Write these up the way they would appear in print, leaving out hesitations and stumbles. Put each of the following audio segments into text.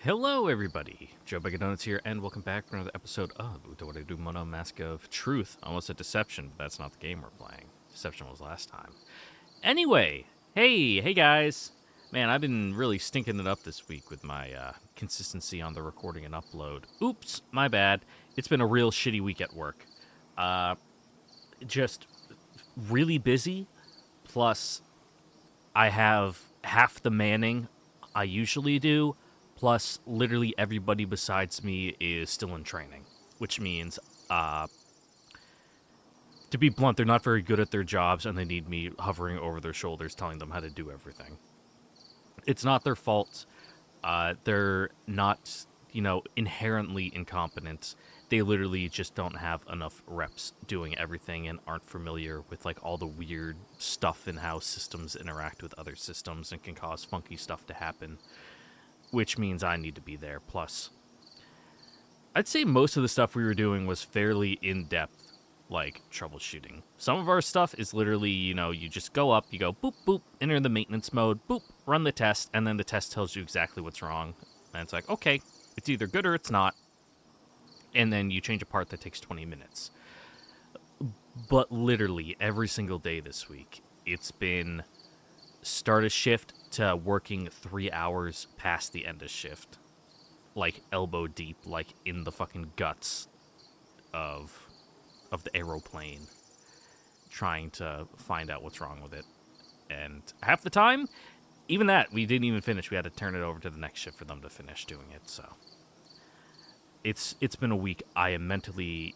Hello, everybody. Joe Bag of Donuts here, and welcome back for another episode of Utawarerumono Mask of Truth. Almost a Deception, but that's not the game we're playing. Deception was last time. Anyway, hey guys. Man, I've been really stinking it up this week with my consistency on the recording and upload. Oops, my bad. It's been a real shitty week at work. Just really busy, plus I have half the manning I usually do, plus literally everybody besides me is still in training, which means, to be blunt, they're not very good at their jobs and they need me hovering over their shoulders telling them how to do everything. It's not their fault. They're not, inherently incompetent. They literally just don't have enough reps doing everything and aren't familiar with like all the weird stuff in how systems interact with other systems and can cause funky stuff to happen, which means I need to be there. Plus, I'd say most of the stuff we were doing was fairly in-depth, like troubleshooting. Some of our stuff is literally, you just go up, you go boop, boop, enter the maintenance mode, boop, run the test, and then the test tells you exactly what's wrong. And it's like, okay, it's either good or it's not. And then you change a part that takes 20 minutes. But literally every single day this week, it's been start a shift to working 3 hours past the end of shift. Like elbow deep, like in the fucking guts of the aeroplane, trying to find out what's wrong with it. And half the time, even that, we didn't even finish. We had to turn it over to the next shift for them to finish doing it, so it's been a week. I am mentally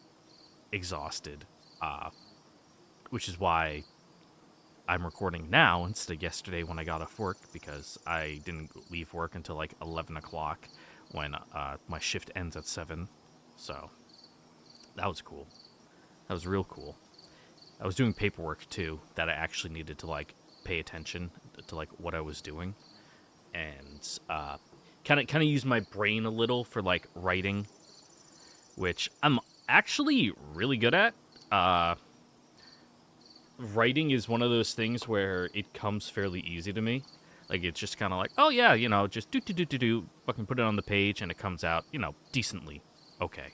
exhausted, which is why I'm recording now instead of yesterday when I got off work, because I didn't leave work until like 11 o'clock when my shift ends at 7. So that was cool. That was real cool. I was doing paperwork too that I actually needed to like pay attention to like what I was doing, and kind of use my brain a little for like writing, which I'm actually really good at. Writing is one of those things where it comes fairly easy to me. Like, it's just kind of like, oh yeah, just do, fucking put it on the page and it comes out, decently okay.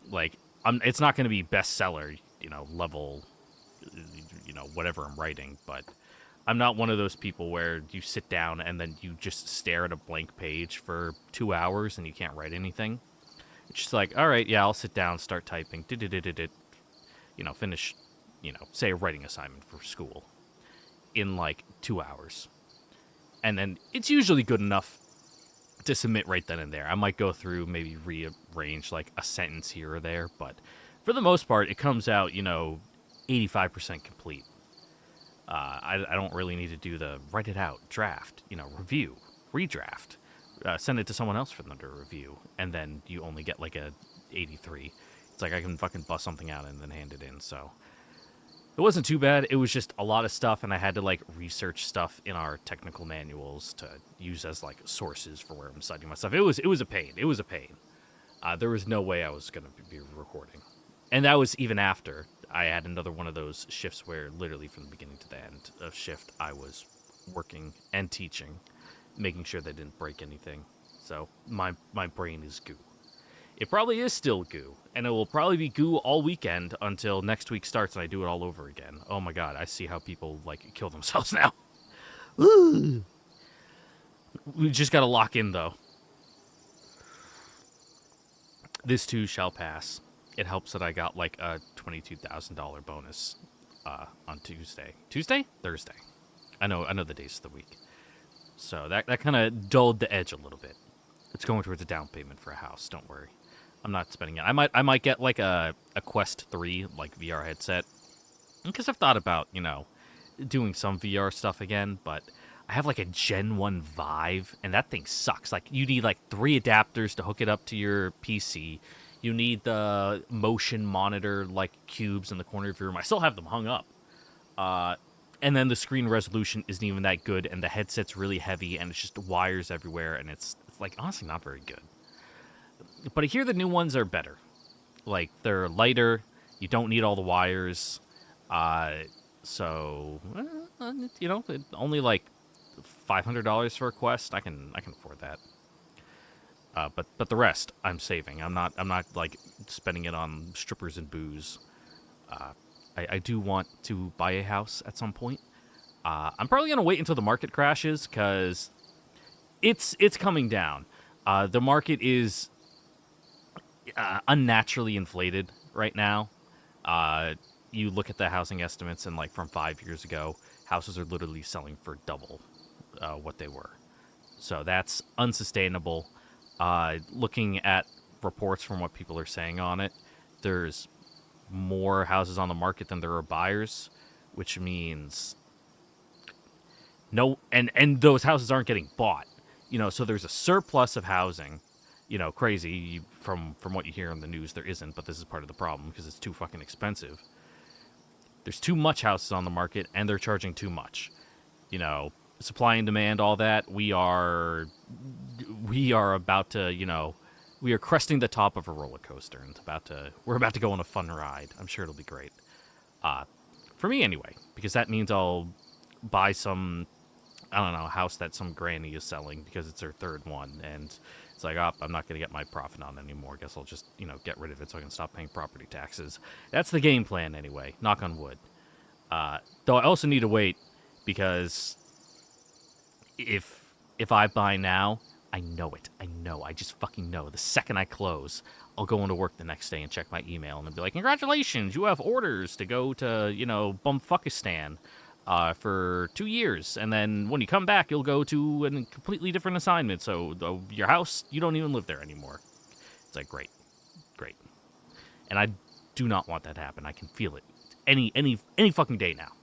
Like, it's not going to be bestseller, level, whatever I'm writing, but I'm not one of those people where you sit down and then you just stare at a blank page for 2 hours and you can't write anything. It's just like, all right, yeah, I'll sit down, start typing, finish, say a writing assignment for school in like 2 hours. And then it's usually good enough to submit right then and there. I might go through, maybe rearrange like a sentence here or there, but for the most part, it comes out, 85% complete. I don't really need to do the write it out, draft, review, redraft, send it to someone else for them to review, and then you only get like a 83. It's like I can fucking bust something out and then hand it in, so it wasn't too bad. It was just a lot of stuff, and I had to like research stuff in our technical manuals to use as like sources for where I'm citing my stuff. It was a pain. It was a pain. There was no way I was going to be recording. And that was even after I had another one of those shifts where literally from the beginning to the end of shift, I was working and teaching, making sure they didn't break anything. So my brain is goo. It probably is still goo, and it will probably be goo all weekend until next week starts and I do it all over again. Oh my god, I see how people like kill themselves now. Ooh. We just gotta lock in though. This too shall pass. It helps that I got like a $22,000 bonus on Tuesday. Thursday. I know the days of the week. So that kind of dulled the edge a little bit. It's going towards a down payment for a house. Don't worry, I'm not spending it. I might get like a Quest 3 like VR headset, because I've thought about doing some VR stuff again, but I have like a Gen 1 Vive, and that thing sucks. Like, you need like 3 adapters to hook it up to your PC. You need the motion monitor, like cubes in the corner of your room. I still have them hung up. And then the screen resolution isn't even that good, and the headset's really heavy, and it's just wires everywhere, and it's like honestly not very good. But I hear the new ones are better. Like, they're lighter. You don't need all the wires. So, only like $500 for a Quest. I can afford that. But the rest I'm saving. I'm not like spending it on strippers and booze. I do want to buy a house at some point. I'm probably gonna wait until the market crashes because it's coming down. The market is unnaturally inflated right now. You look at the housing estimates, and like from 5 years ago, houses are literally selling for double what they were. So that's unsustainable. Looking at reports from what people are saying on it, there's more houses on the market than there are buyers, which means no, and those houses aren't getting bought. So there's a surplus of housing. Crazy. From what you hear in the news, there isn't, but this is part of the problem because it's too fucking expensive. There's too much houses on the market, and they're charging too much. Supply and demand, all that. We are about to, we are cresting the top of a roller coaster, and we're about to go on a fun ride. I'm sure it'll be great. For me anyway, because that means I'll buy some, I don't know, house that some granny is selling because it's her third one, and it's like, oh, I'm not going to get my profit on it anymore. Guess I'll just, get rid of it so I can stop paying property taxes. That's the game plan anyway, knock on wood. Though I also need to wait because if I buy now, I know it. I just fucking know. The second I close, I'll go into work the next day and check my email and be like, congratulations, you have orders to go to, Bumfuckistan for 2 years. And then when you come back, you'll go to a completely different assignment. So your house, you don't even live there anymore. It's like, great. And I do not want that to happen. I can feel it any fucking day now.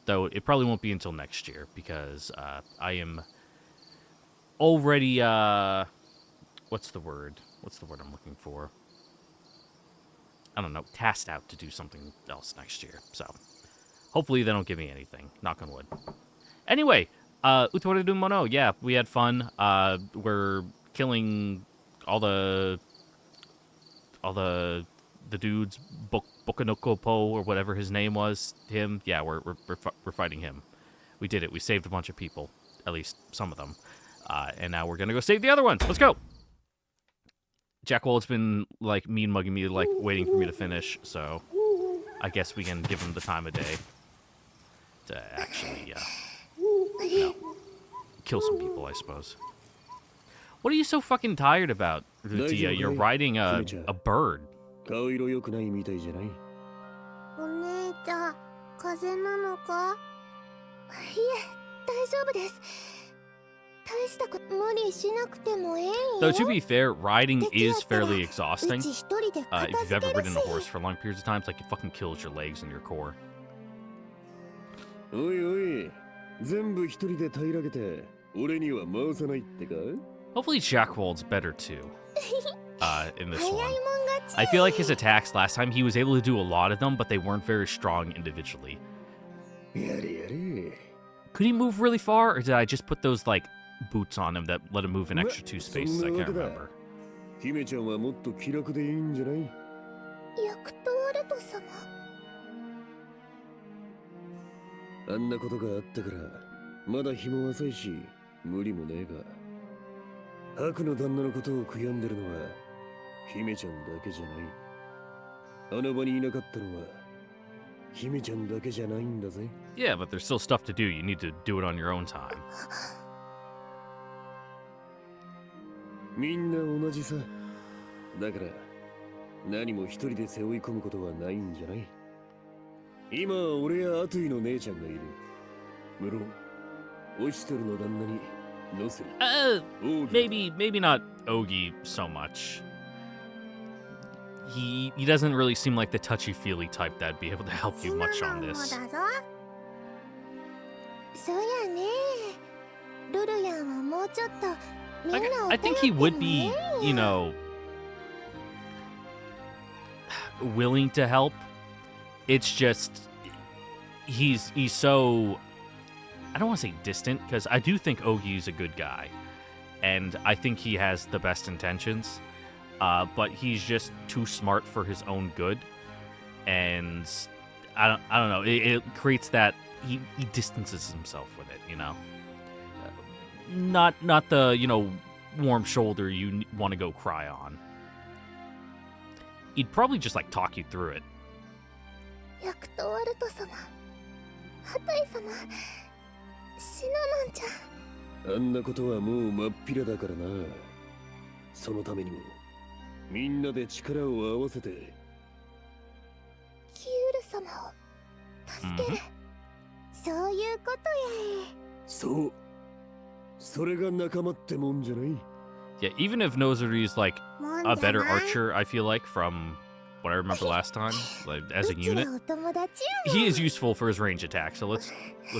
Though it probably won't be until next year because I am already, what's the word I'm looking for? I don't know, tasked out to do something else next year. So hopefully they don't give me anything. Knock on wood. Anyway, Utawarerumono, yeah, we had fun. We're killing all the dudes, Bokanokopo or whatever his name was. Him, yeah, we're fighting him. We did it. We saved a bunch of people, at least some of them. And now we're gonna go save the other ones. Let's go. Jack Wald's been like mean mugging me, like waiting for me to finish. So I guess we can give him the time of day to actually, kill some people, I suppose. What are you so fucking tired about, Rutia? You're riding a bird. 顔色良くないみたいじゃない。お姉ちゃん、風邪なのか？いえ、大丈夫です。大したこと無理しなくてもええよ。Though to be fair, riding is fairly exhausting. If you've ever ridden a horse for long periods of time, it's like it fucking kills your legs and your core. おいおい、全部一人で平らげて、俺には回さないってか？ Hopefully Jack Wald's better too. In this one. I feel like his attacks last time, he was able to do a lot of them, but they weren't very strong individually. Could he move really far, or did I just put those, like, boots on him that let him move an extra 2 spaces? I can't remember. 姫ちゃんはもっと気楽でいいんじゃない？ヤクトワレト様。あんなことがあったから、まだ日も浅いし、無理もねえが。悪の旦那のことを悔やんでるのは、姫ちゃんだけじゃない。あの場にいなかったのは、姫ちゃんだけじゃないんだぜ。Yeah, but there's still stuff to do. You need to do it on your own time. みんな同じさ。だから、何も一人で背負い込むことはないんじゃない。今は俺やアトゥイの姉ちゃんがいる。無論、オシトルの旦那に。Maybe not Ogi so much. He doesn't really seem like the touchy-feely type that'd be able to help you much on this. I think he would be, willing to help. It's just he's so, I don't want to say distant, because I do think Ogi's a good guy, and I think he has the best intentions, but he's just too smart for his own good, and I don't know. It creates that he distances himself with it, Not the warm shoulder you want to go cry on. He'd probably just, like, talk you through it. ヤクトワルト様、ハトイ様、死のなんじゃ。あんなことはもう真っ平だからな。そのためにもみんなで力を合わせてキュール様を助ける。そういうことやえ。そう、それが仲間ってもんじゃない。 Yeah, even if Nozoru's, like, もん a じゃ better ない。 archer, I feel like, from what I remember last time, like, as a うちら unit. お友達やもん。 He is useful for his range attack, so let's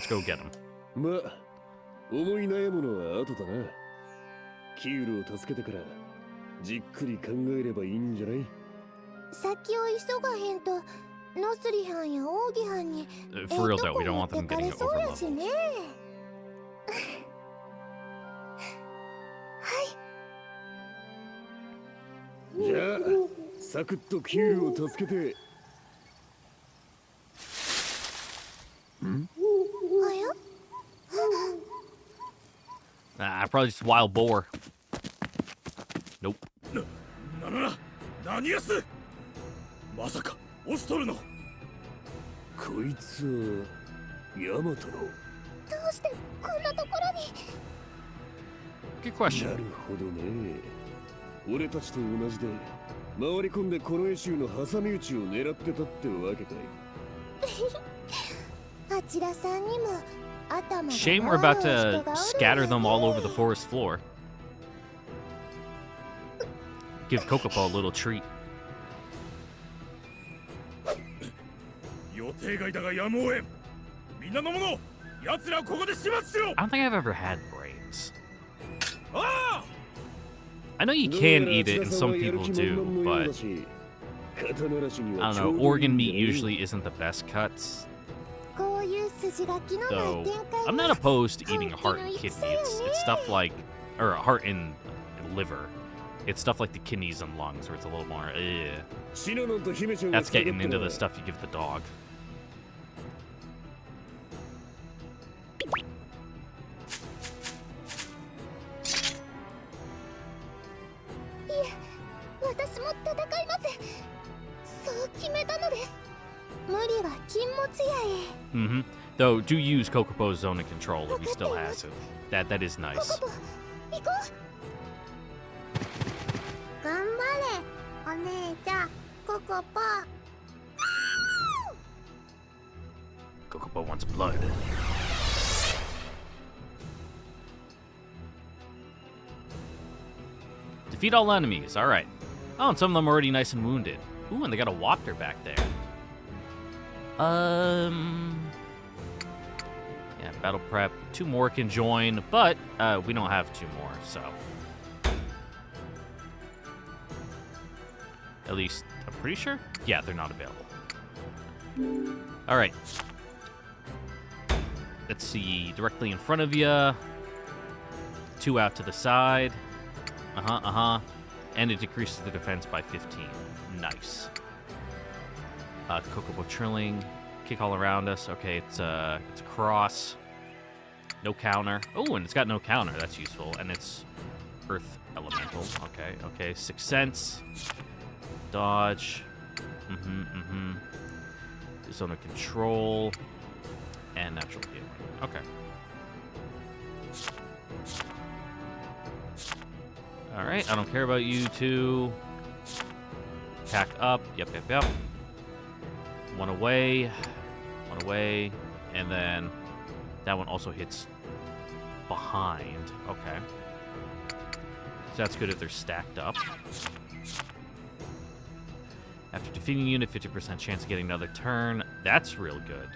go get him. まあ思い悩むのは後だな。キュールを助けてからじっくり考えればいいんじゃない。先を急がへんとノスリハンやオーギハンに For real と though, こ we don't 持 want って them かれ getting そうやし overleveled. ね。じゃあサクッとキュールを助けて。はや Ah, probably just wild boar. Nope. 何やす。まさかオストルの。こいつはヤマトの。どうしてこんなところに。 Good な question. るほどね。俺たちと同じで回り込んでこのエシューの挟み撃ちを狙ってたってわけかい。あちらさんにも頭が Shame we're about to scatter them all over the forest floor. Give Kokopo a little treat. 予定外だがやむをえん。みんなのもの、奴らをここで始末しろ。 I don't think I've ever had brains. ああ。 I know you can eat it, and some people do, but I don't know. Organ meat usually isn't the best cuts, こういう筋書きのない though. 展開 I'm は not opposed to eating a heart and kidney. It's stuff like, or a heart and liver. It's stuff like the kidneys and lungs, where it's a little more. That's getting into the stuff you give the dog. 私も戦います。そう決めたのです。無理は禁物やえ。 Mm-hmm. Though, do use Kokopo's zone of control if he still has it. That is nice. ココポ、行こう。頑張れ、お姉ちゃん、ココポ。 Kokopo wants blood. Defeat all enemies. All right. Oh, and some of them are already nice and wounded. Ooh, and they got a Wapter back there. Yeah, battle prep. 2 more can join, but we don't have 2 more, so. At least, I'm pretty sure? Yeah, they're not available. All right. Let's see. Directly in front of you. 2 out to the side. And it decreases the defense by 15. Nice. Kokopo trilling. Kick all around us. Okay, it's a cross. No counter. Oh, and it's got no counter. That's useful. And it's Earth Elemental. Okay. 6 Sense. Dodge. Zone of Control. And Natural Healing. Okay. Alright, I don't care about you two. Attack up. Yep. 1 away. 1 away. And then that one also hits behind. Okay. So that's good if they're stacked up. After defeating a unit, 50% chance of getting another turn. That's real good.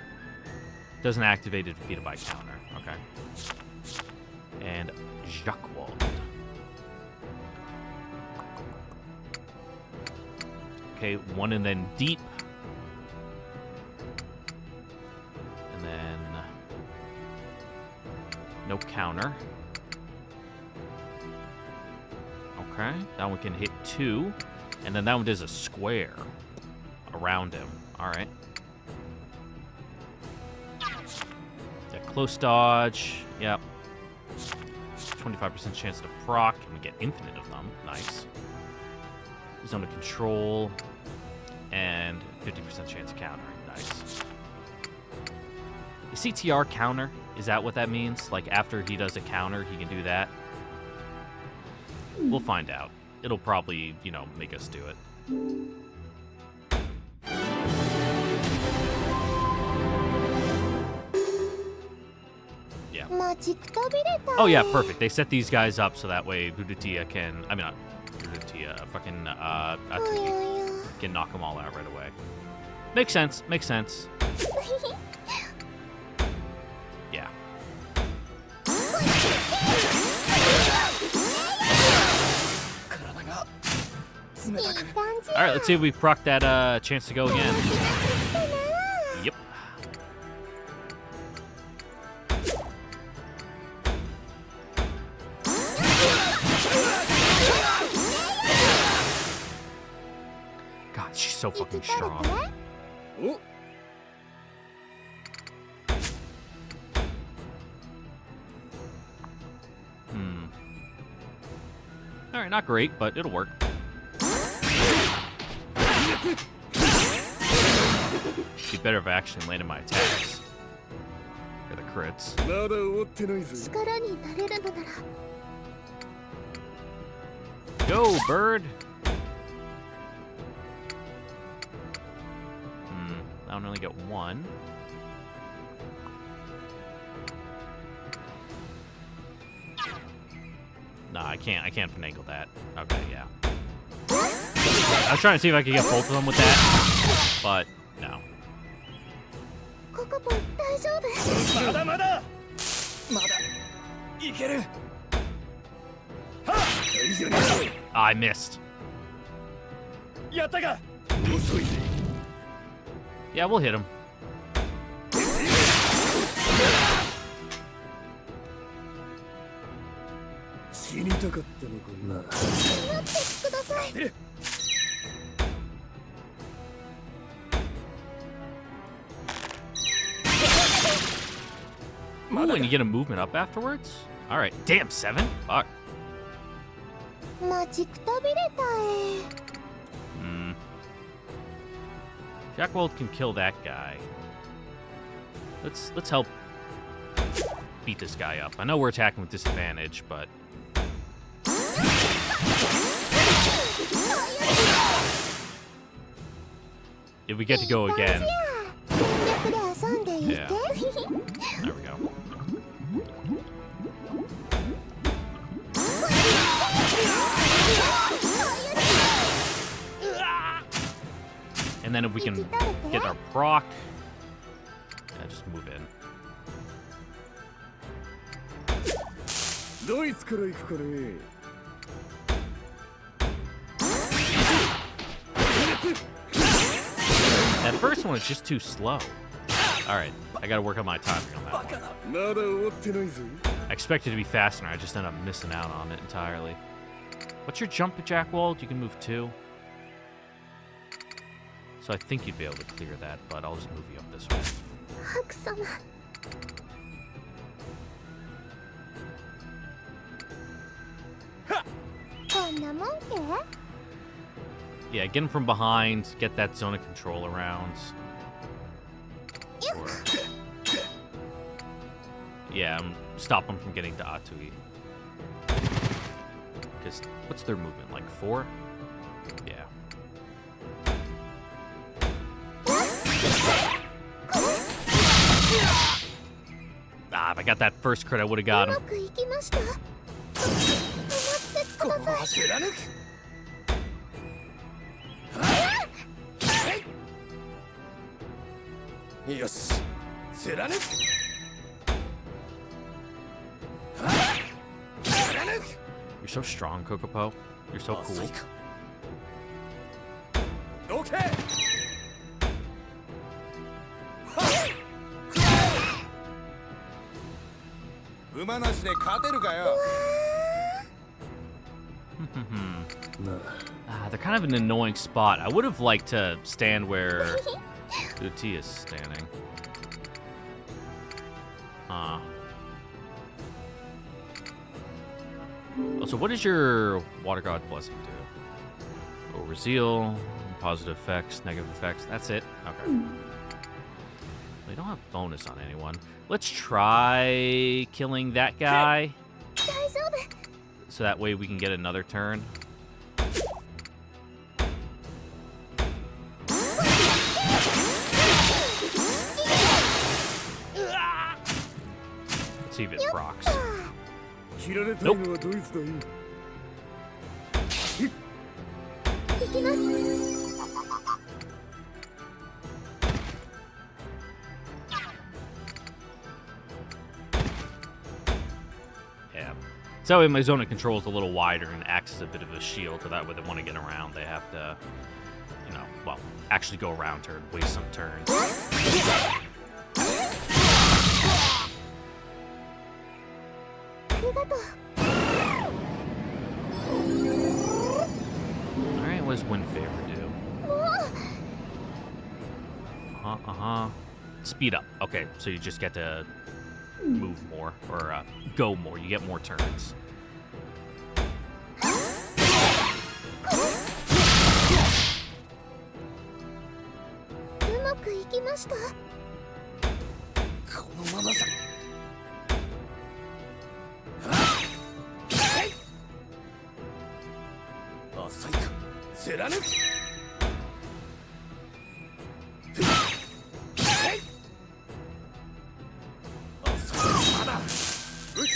Doesn't activate if defeated by counter. Okay. And Jacquard. Okay, 1 and then deep. And then no counter. Okay, that one can hit 2. And then that one does a square around him. Alright. Yeah, close dodge. Yep. 25% chance to proc, and we get infinite of them. Nice. Zone of control, and 50% chance of countering. Nice. Is CTR counter? Is that what that means? Like, after he does a counter, he can do that? We'll find out. It'll probably, you know, make us do it. Yeah. Oh, yeah, perfect. They set these guys up so that way Udatia can... I mean, not Udatia, fucking Atsuki can knock them all out right away. Makes sense. Makes sense. Yeah. Alright, let's see if we proc that chance to go again. Yep. God, she's so fucking strong. Oh, Alright, not great, but it'll work. Be better if I actually landed my attacks. Or the crits. まだ終わってないぞ。力になれるのなら Go, bird! I don't only get one. Nah, I can't finagle that. Okay, yeah. I was trying to see if I could get both of them with that, but no. ココポン大丈夫まだまだまだいけるはっ Ah, I missed. やったか 遅いぜ。 Yeah, we'll hit him. 死にたかったのかな。待ってください出る Ooh, and you get a movement up afterwards? Alright. Damn, 7? Fuck. マジくたびれたJackwald can kill that guy. Let's help beat this guy up. I know we're attacking with disadvantage, but if we get to go again, 全力で遊んでいて Yeah. there we go. And then if we can get our proc, yeah, just move in. ドイツから行くかね。 That first one is just too slow. Alright, I gotta work on my timing on that one. まだ終わってないぞ。 I expected it to be faster, and I just ended up missing out on it entirely. What's your jump at Jackwald? You can move 2. So I think you'd be able to clear that, but I'll just move you up this way. ハク様こんなもんけ Yeah, get him from behind, get that zone of control around. Or... Yeah, stop him from getting to Atui. Because, what's their movement, like 4? Yeah. Ah, if I got that first crit, I would have got う him. まくいきました止まってください貫く よし貫く You're so strong, Kokopo. You're so cool. オッケー 馬なしで勝てるかよ They're kind of an annoying spot. I would have liked to stand where Uti is standing. Oh, so what does your Water God Blessing do? Over Zeal, positive effects, negative effects. That's it? Okay. We don't have bonus on anyone. Let's try killing that guy. 大丈夫。 So that way we can get another turn. Let's see if it procs. 切られたいのはどいつだい？ 行きます。 Yeah. So my zone of control is a little wider and acts as a bit of a shield, so that way they want to get around, they have to, you know, well, actually go around her and waste some turns. Alright, what does Wind Favor do? Speed up. Okay, so you just get to move more, or go more. You get more turns. うまくいきました。このままさ。浅いか。貫く。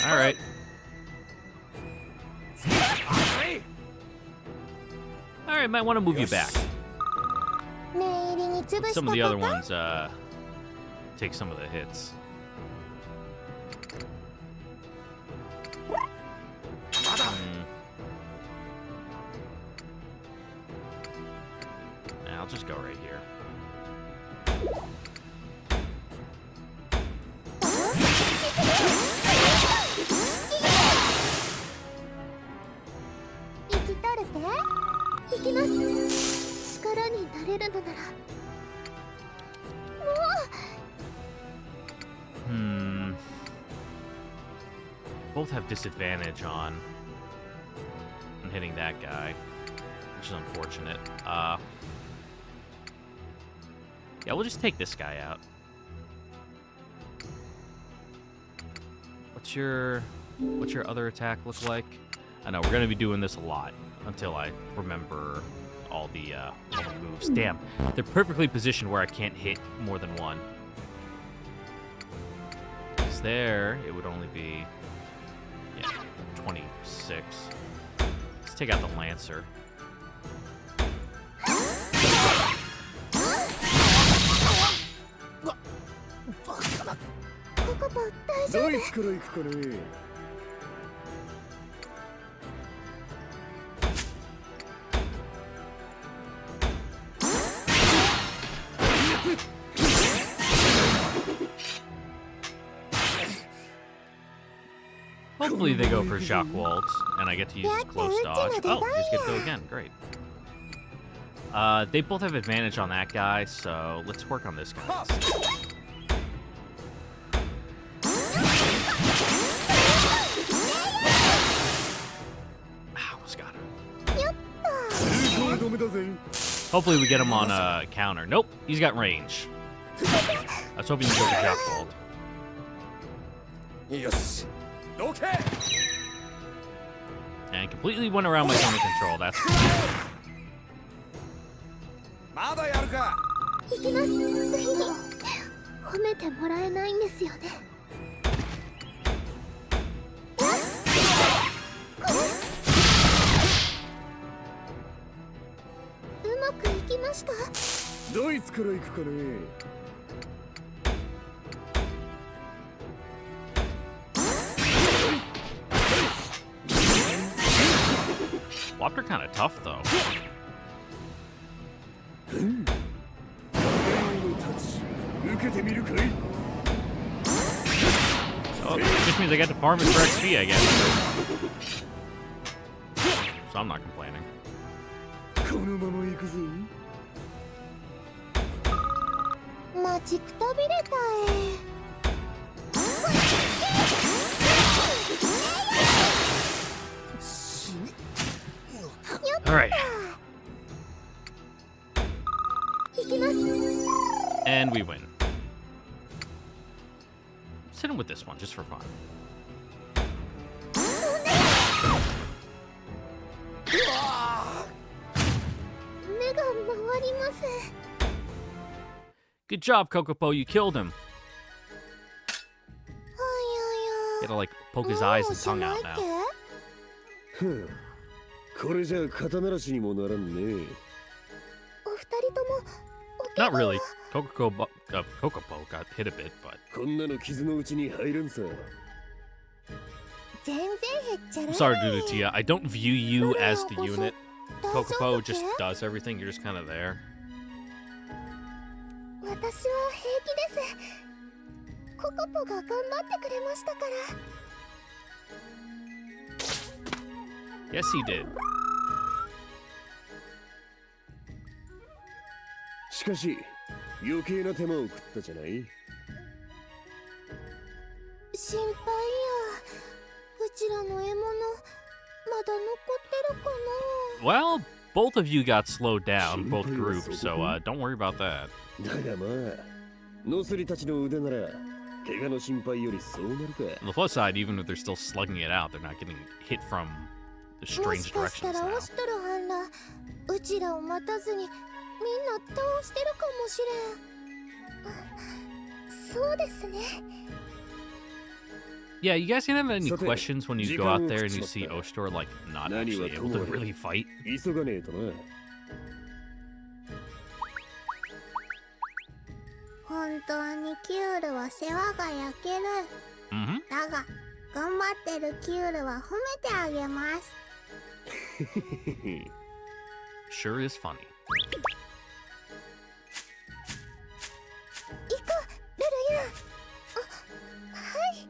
All right. All right, might want to move you back. 念入りに潰した Some of the other ones take some of the hits. Yeah, I'll just go right here. 生きとるて行きます。力になれるのなら。Both have disadvantage on hitting that guy, which is unfortunate. Yeah, we'll just take this guy out. What's your other attack look like? I know we're gonna be doing this a lot until I remember all the moves. Damn, they're perfectly positioned where I can't hit more than one. 'Cause there, it would only be 26. Let's take out the Lancer. ココポ大丈夫。どいつから行くかね。 Hopefully they go for shock waltz, and I get to use this close dodge. Oh, just get to go again. Great. They both have advantage on that guy, so let's work on this guy instead. Almost got him. Hopefully we get him on a counter. Nope, he's got range. I was hoping to go for shock waltz. Yes. Okay. And completely went around my zone of control. That's good. まだやるか。行きます。褒めてもらえないんですよね。うまくいきました。どいつから行くかね。 Wapter kind of tough though. Oh, it just means I get to farm it for XP, I guess. So I'm not complaining. このまま行くぜ。待ちくたびれた right. 行きます。 And we win. Let's hit him with this one just for fun. 目が回ります。 Good job, Kokopo. You killed him. あ You や gotta like や。 poke his eyes もう and し tongue ない out って now. ふん。これじゃ肩慣らしにもならんね。お二人ともお怪 Not 我 really. Kokopo got hit a bit, but こんなの傷のうちに入れんさ。全然へっちゃら I'm ない。 sorry, Dudatia. I don't view you as the unit. 大丈 Kokopo 夫け just does everything. You're just kind of there. 私は平気です。ココポが頑張ってくれましたから。 Yes, he did. しかし余計な手間を食ったじゃない。心配や。うちらの獲物まだ残ってるか Well, both of you got slowed down, both groups, so don't worry about that. だがまあ、ノスリたちの腕なら怪我の心配よりそうなるか。 On the plus side, even if they're still slugging it out, they're not getting hit from the な。も strange しかした directions ら now. オシトル反乱うちらを待たずにみんな倒してるかもしれん。そうですね。 Yeah, you guys gonna have any さて、 questions when you 時 go 間 out を there 食っ and ち you まった。 see Ostor like not 何 actually は able とも to あれ really fight? 急がねえとな。本当にキュールは世話が焼ける。 Mm-hmm. だが頑張ってるキュールは褒めてあげます。 Sure is funny. 行くルルヤン。あ、はい。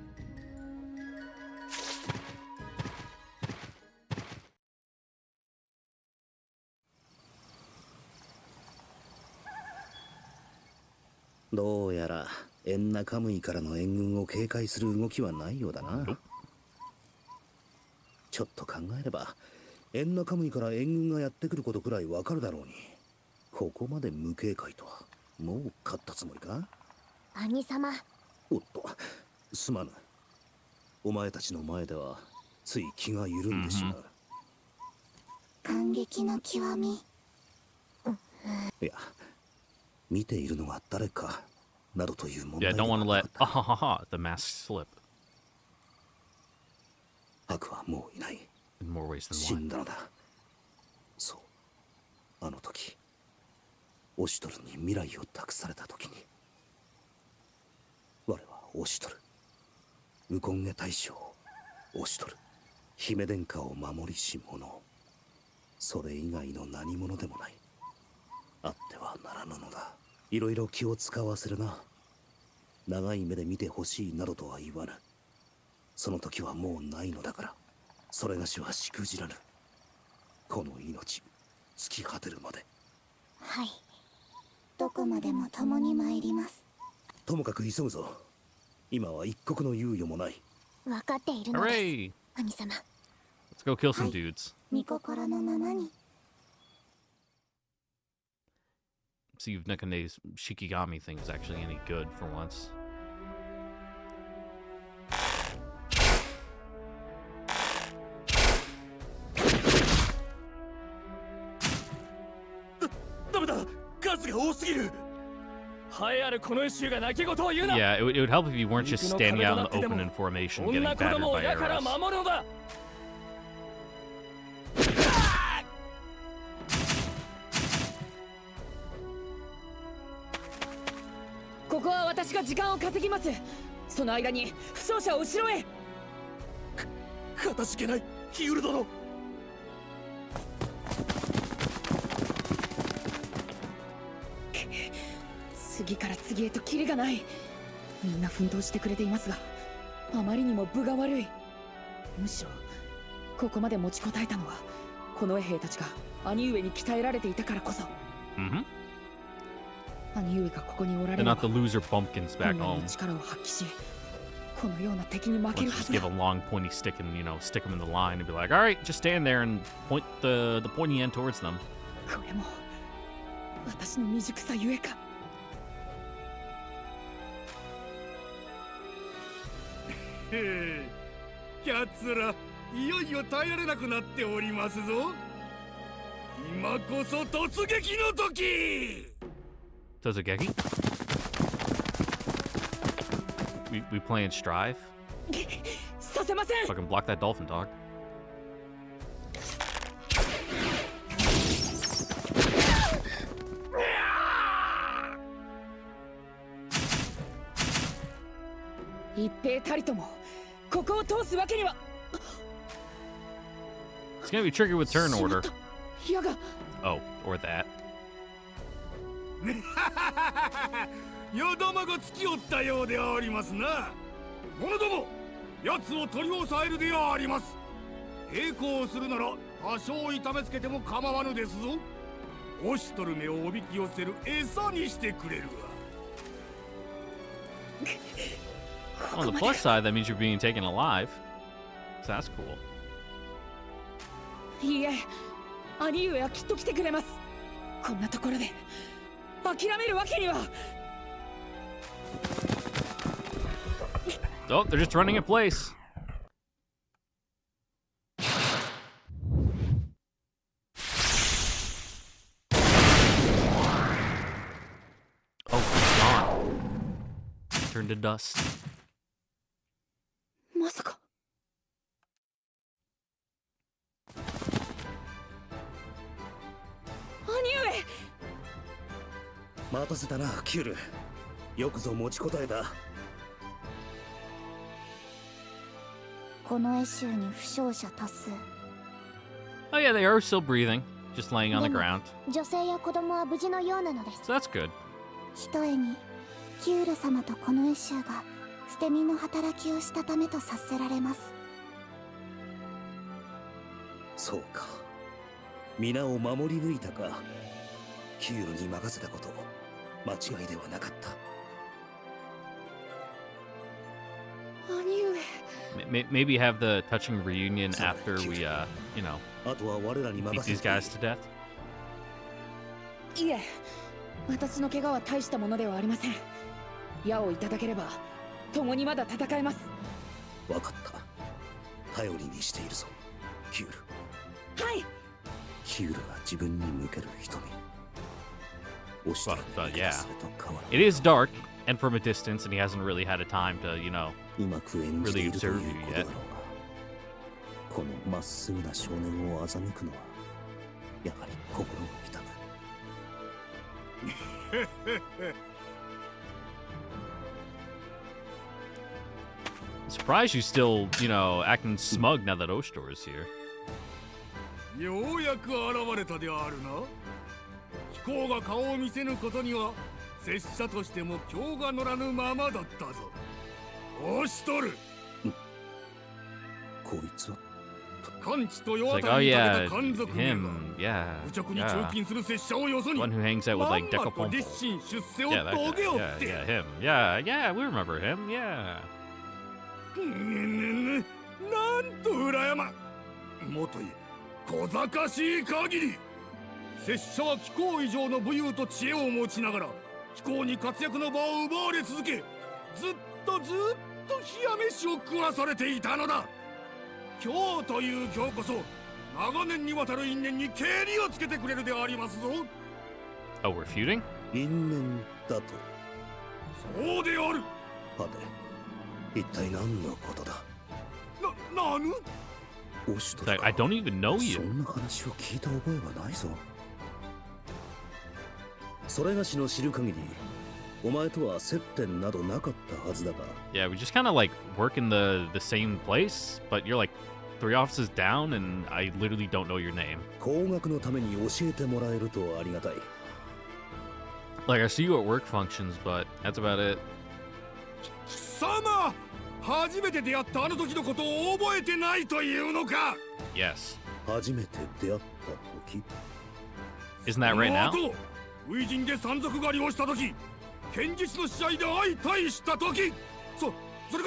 どうやらエンナカムイからの援軍を警戒する動きはないようだな。ちょっと考えればエンナカムイから援軍がやってくることくらいわかるだろうに、ここまで無警戒とはもう勝ったつもりか。兄様。おっと、すまぬ。お前たちの前ではつい気が緩んでしまう。感激の極み。いや、見ているのが誰かなどという問 Yeah, 題で don't は want to な let かった。the mask slip 悪はもういない。 in more ways 死 than ん one. だのだ。そう、あの時オシトルに未来を託された時に、我はオシトル、ウコンゲ大将オシトル、姫殿下を守りし者、それ以外の何者でもない。あってはならぬのだ。いろいろ気を使わせるな。長い目で見てほしいなどとは言わぬ。その時はもうないのだから、それがしはしくじらぬ。この命尽き果てるまで。はい。どこまでも共に参ります。ともかく急ぐぞ。今は一刻の猶予もない。分かっているのです。 Hooray! 兄様。 Let's go kill some dudes. 御心のままに。 See if Nekane's Shikigami thing is actually any good for once. ダメだ、数が多すぎる。栄えあるこの衆が泣き言を言うな。 Yeah, it would help if you weren't just standing out in the open in formation getting 女子 battered 供を by 矢から arrows. 守るのだ。ここは私が時間を稼ぎます。その間に負傷者を後ろへ。かたじけない、ヒウル殿。次から次へとキリがない。みんな奮闘してくれていますが、あまりにも分が悪い。むしろここまで持ちこたえたのはこの衛兵たちが兄上に鍛えられていたからこそ。 Mm-hmm. 兄上がここにおられ And れば not the loser bumpkins back 本来の home. 力を発揮し、このような敵に負け Let's るは just ず give だ a long pointy stick and, stick them in the line and be like, all right, just stand there and point the pointy end towards them. これも私の未熟さゆえか。へえ、キャッツらいよいよ耐えられなくなっておりますぞ。今こそ突撃の時。 Tozugeki? We playing Strive? させません。 Fucking block that dolphin dog. 一兵たりともここを通すわけには。 It's gonna be tricky with turn しまっ order. た。矢が Oh, or that. よどまがつきおったようでありますな。者ども、奴を取り押さえるであります。抵抗するなら多少痛めつけても構わぬですぞ。オシトルメをおびき寄せる餌にしてくれるわ。 On the plus side, that means you're being taken alive. So that's cool. いいえ、兄上はきっと来てくれます。こんなところで諦めるわけには。 Oh, they're just running in place. Oh, he's gone. Turned to dust. まさか。兄上。待たせたな、キュール。よくぞ持ちこたえた。この絵集に負傷者多数。 Oh yeah, they are still breathing, just laying on the でも ground. 女性や子供は無事のようなのです。 So that's good. ひとえにキュール様とこの絵集が捨て身の働きをしたためと察せられます。そうか。皆を守り抜いたか。キュールに任せたこと、間違いではなかった。兄上。 Maybe have the touching reunion after we, あとは我らに beat 任 these せて。 guys to death. いえ、私の怪我は大したものではありません。矢をいただければ共にまだ戦えます。わかった。頼りにしているぞ、キュール。はい。キュールが自分に向ける瞳。押して But yeah, それと変わら it is dark and from a distance, and he hasn't really had a time to, うまく演じているという Really observe you ことだろうが、このまっすぐな少年を欺くのはやはり心を痛む。 I'm surprised you still, acting smug now that Oshtor is here. ようやく現れたであるな。飛行が顔を見せぬことには拙者としても今日が乗らぬままだったぞ。押しとる。こいつは完治と It's 世 like, 渡 oh りに yeah, かけた奸賊めが him, yeah, 愚直に yeah. 彫金する拙者をよそ The に one who hangs out with ま like んまと Decapompo. 立身出世を Yeah, that 遂 guy. げおっ Yeah, て。 yeah, him. Yeah, yeah, we remember him. Yeah. なんと羨まもとい小賢しい限り。拙者は貴公以上の武勇と知恵を持ちながら貴公に活躍の場を奪われ続け、ずっと冷や飯を食わされていたのだ。今日という今日こそ長年にわたる因縁にケリをつけてくれるでありますぞ。 Oh, we're feuding? 因縁だと。そうである。はて、一体何のことだ。なぬオシュト It's ル like, か I don't even know そ you. んな話を聞いた覚えはないぞ。それがしの知る限り、お前とは接点などなかったはずだが。 Yeah, we just kind of like work in the same place, but you're like 3 offices down, and I literally don't know your name. 工学のために教えてもらえるとありがたい。 Like, I see you at work functions, but that's about it. 貴様、初めて出会ったあの時のことを覚えてないというのか。 Yes. 初めて出会った時。 Isn't that right now? 初陣で山賊狩りをした時、剣術の試合で相対した時、それ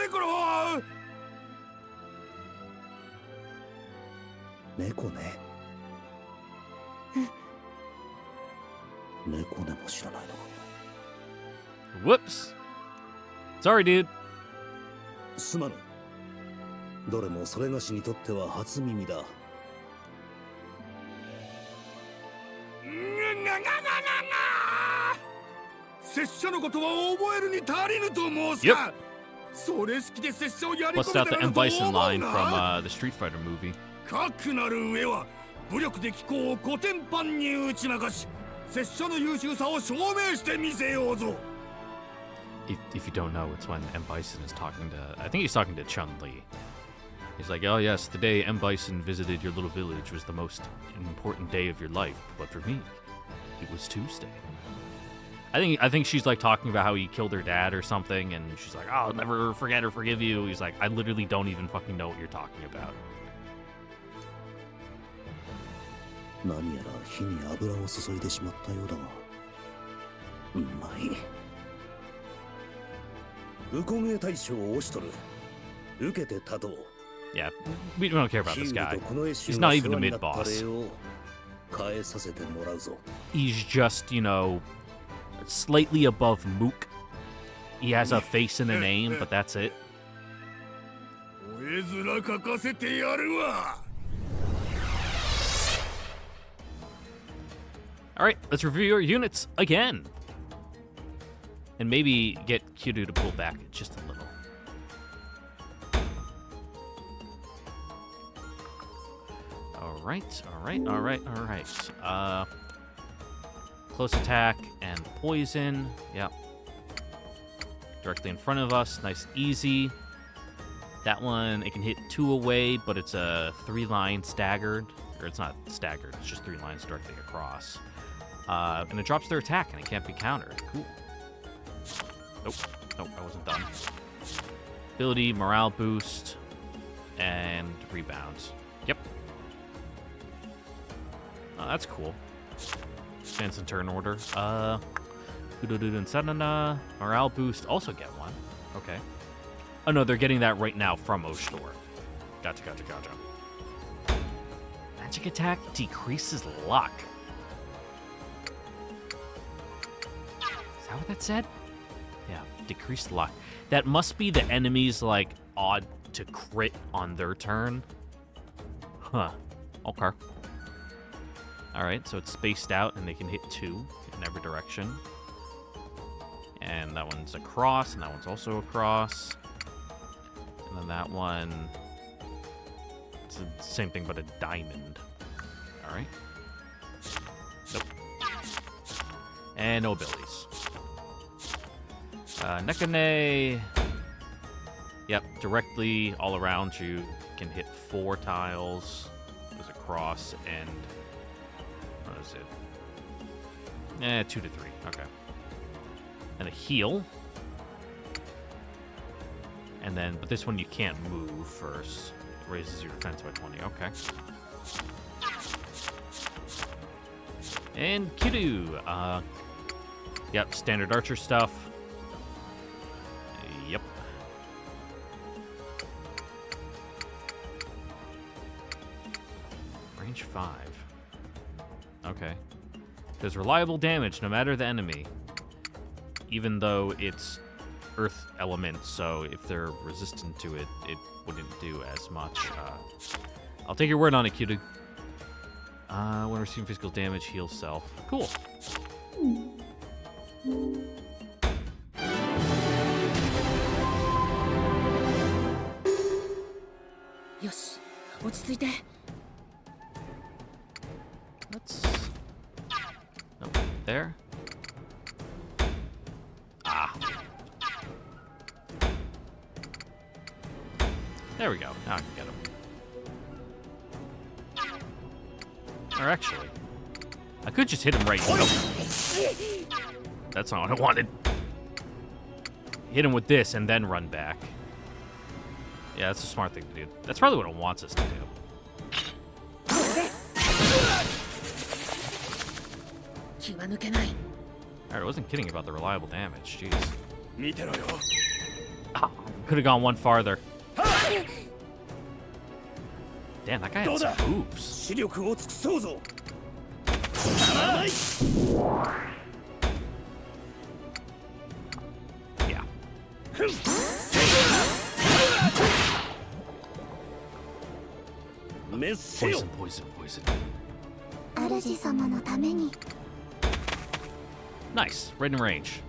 から猫ね。猫でも知らないのか。 Whoops. Sorry, dude. すまぬ。どれもそれがしにとっては初耳だ。拙者のことは覚えるに足りぬと申すか。それ式で拙者をやり Bust 込 out め the た M. らと Bison 思う line な。 from the Street Fighter movie. かくなる上は武力で気候をコテンパンに打ち負かし、拙者の優秀さを証明してみせようぞ。 If you don't know, it's when M. Bison is talking to... I think he's talking to Chun-Li. He's like, oh yes, the day M. Bison visited your little village was the most important day of your life, but for me, it was Tuesday. I think she's like talking about how he killed her dad or something, and she's like, oh, I'll never forget or forgive you. He's like, I literally don't even fucking know what you're talking about. 何やら火に油を注いでしまったようだが、うまい。ウコンゲ大将を押しとる。受けて立とう。 Yeah, we don't care about this guy. He's not even a mid-boss. 変えさせてもらうぞ。 He's just, you know, slightly above Mook. He has a face and a name, but that's it. お絵面描かせてやるわ。 Alright, let's review our units again. And maybe get Kiryu to pull back just a little. Alright. Close attack and poison. Yep. Directly in front of us. Nice, easy. That one, it can hit 2 away, but it's a 3-line staggered. Or it's not staggered, it's just 3 lines directly across. And it drops their attack, and it can't be countered. Cool. Nope, I wasn't done. Ability, morale boost, and rebounds. Yep. Oh, that's cool. Advance in turn order. And Sadana, morale boost, also get one. Okay. Oh no, they're getting that right now from Oshtor. Gotcha. Magic attack decreases luck. Is that what that said? Yeah, decreased luck. That must be the enemy's, like, odd to crit on their turn. Huh. Okay. Alright, so it's spaced out and they can hit 2 in every direction. And that one's across, and that one's also across. And then that one... It's the same thing, but a diamond. Alright. Nope. And no abilities. Nekane... Yep, directly all around you. Can hit 4 tiles. Goes across and... What is it? 2 to 3. Okay. And a heal. And then, but this one you can't move first. It raises your defense by 20. Okay. And Kiryu. Yep, standard archer stuff. Yep. Range 5. Okay. Does reliable damage no matter the enemy. Even though it's earth element, so if they're resistant to it, it wouldn't do as much. I'll take your word on it, Kiryu. When receiving physical damage, heal self. Cool. よし、落ち着いて。 Let's... Nope. There. Ah. There we go. Now I can get him. Or actually, I could just hit him right. Nope. That's not what I wanted. Hit him with this and then run back. Yeah, that's a smart thing to do. That's probably what it wants us to do. Alright, I wasn't kidding about the reliable damage. Jeez. Could have gone one farther. Damn, that guy had some moves. 視力を尽くそうぞ Yeah. Poison, poison, poison. 主様のために Nice. Right in range.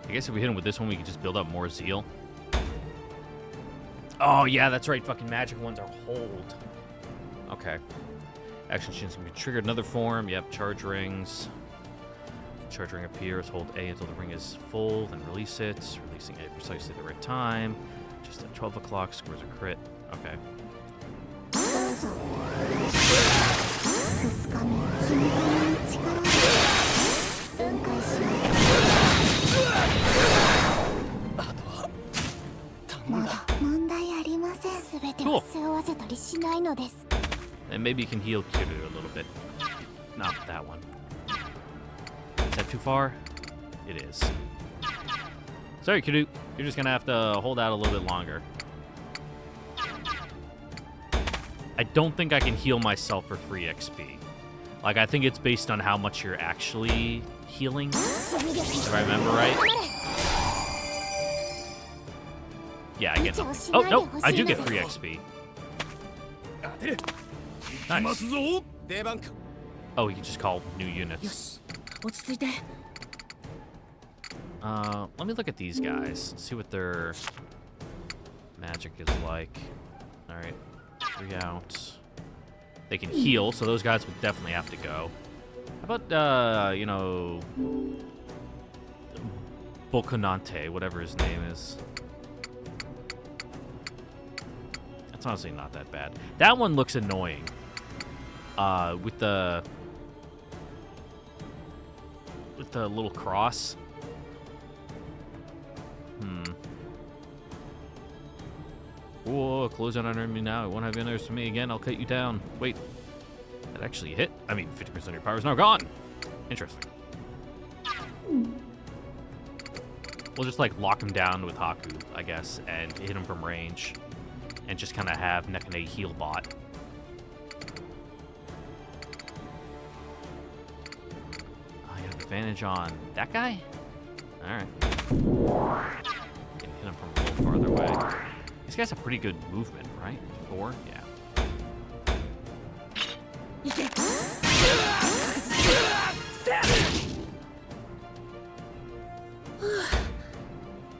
I guess if we hit him with this one, we can just build up more zeal. Oh, yeah, that's right. Fucking magic ones are hold. Okay. Action chains can be triggered. Another form. Yep, charge rings. Charge ring appears. Hold A until the ring is full, then release it. Releasing A precisely at the right time. Just at 12 o'clock, scores a crit. Okay. どうぞ2日目君の力で分解しますまだ問題ありません全てを背負わせたりしないのです And maybe you can heal Kiru a little bit. Not that one. Is that too far? It is. Sorry, Kiru. You're just gonna have to hold out a little bit longer. I don't think I can heal myself for free XP. Like, I think it's based on how much you're actually healing. If I remember right. Yeah, I get it. Oh, no, I do get free XP. Nice. Oh, you can just call new よ units. し落ち着いて Let me look at these guys. See what their magic is like. Alright. 3 out. They can heal, so those guys would definitely have to go. How about, you know... Bokonante, whatever his name is. That's honestly not that bad. That one looks annoying. With the little cross. Whoa, close down on me now. It won't have any others to me again. I'll cut you down. Wait. That actually hit? I mean, 50% of your power is now gone. Interesting. We'll just, like, lock him down with Haku, I guess, and hit him from range. And just kind of have Nekane heal bot. I have advantage on that guy? Alright. Can hit him from a little farther away. These guys have pretty good movement, right? 4? Yeah. 行け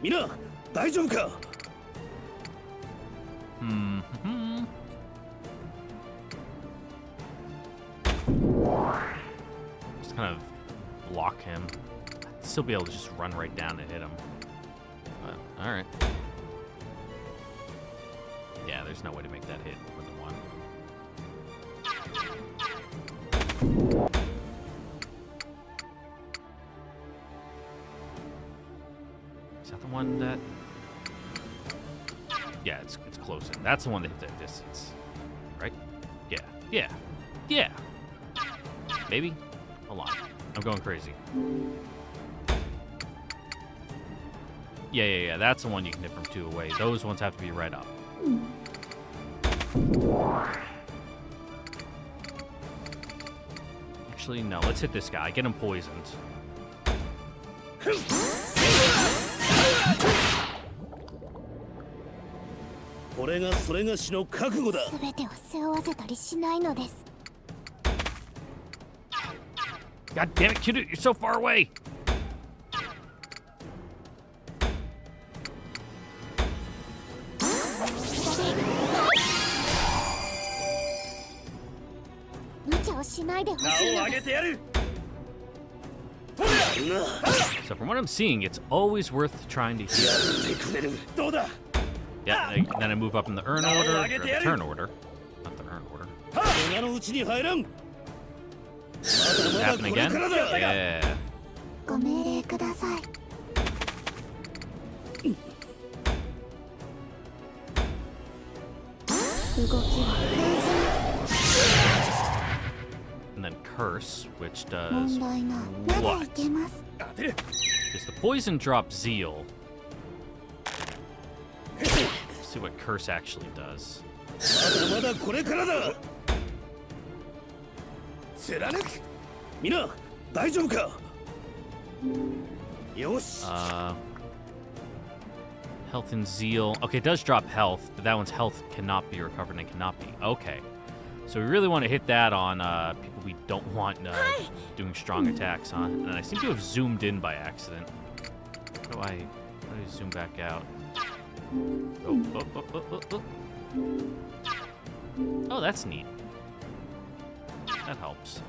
みんな大丈夫か Just kind of block him. I'd still be able to just run right down and hit him. But, alright. Yeah, there's no way to make that hit with the 1. Is that the one that... Yeah, it's close. That's the one that hit that distance. Right? Yeah. Yeah. Yeah. Maybe? Hold on. I'm going crazy. Yeah. That's the one you can hit from 2 away. Those ones have to be right up. Actually, no. Let's hit this guy. Get him poisoned.全てを背負わせたりしないのです God damn it, Kiru! You're so far away! So from what I'm seeing, it's always worth trying to heal. Yeah, then I move up in the urn order, or the turn order. Not the urn order. Happen again? Yeah. ご命令ください And then curse, which 問 does 題ないまだい what? けます Does the poison drop zeal? Let's see what curse actually does. まだまだこれからだ。貫く。みんな大丈夫か。よし。 Health and zeal. Okay, it does drop health, but that one's health cannot be recovered and cannot be. Okay. So we really want to hit that on people we don't want doing strong attacks on. And I seem to have zoomed in by accident. How do I zoom back out? Oh, that's neat. That helps.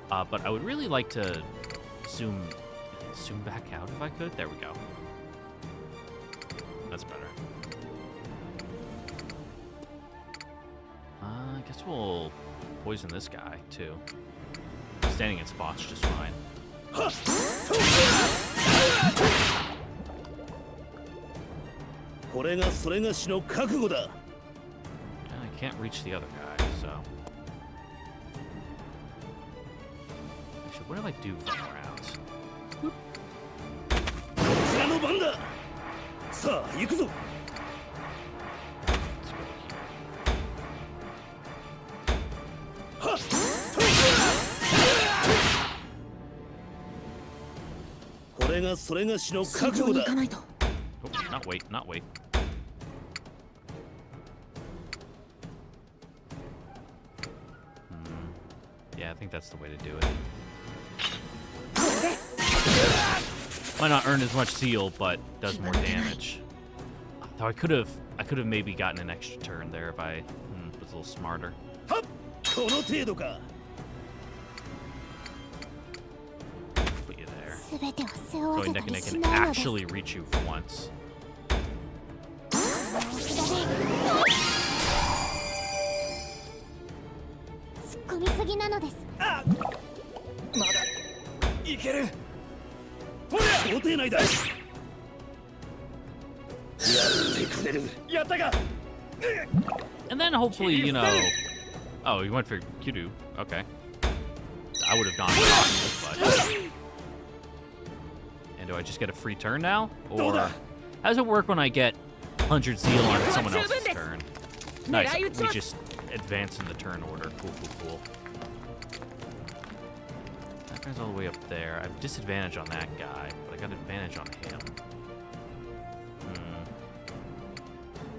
But I would really like to zoom back out if I could. There we go. That's better. I guess we'll poison this guy, too. Standing in spot's just fine. I can't reach the other guy, so... Actually, what if I do run around? Let's go here. これがそれがしの覚悟だ。 慎重に行かないと。 Oh, not wait, not wait. Yeah, I think that's the way to do it. Might not earn as much zeal, but does more damage. Though I could have maybe gotten an extra turn there if I was a little smarter. この程度か。 Put you there. 全てを背負わ So せ I た can, り I し can ないのです actually reach you for once. 突っ込みすぎなのですまだいける。想定内だ。やってくれる。やったか。 And then hopefully, you know... Oh, you went for Kudu. Okay. I would have gone for but... And do I just get a free turn now? Or how does it work when I get 100 zeal on someone else's turn? Nice, we just advance in the turn order. Cool, cool, cool. That guy's all the way up there. I have disadvantage on that guy, but I got advantage on him.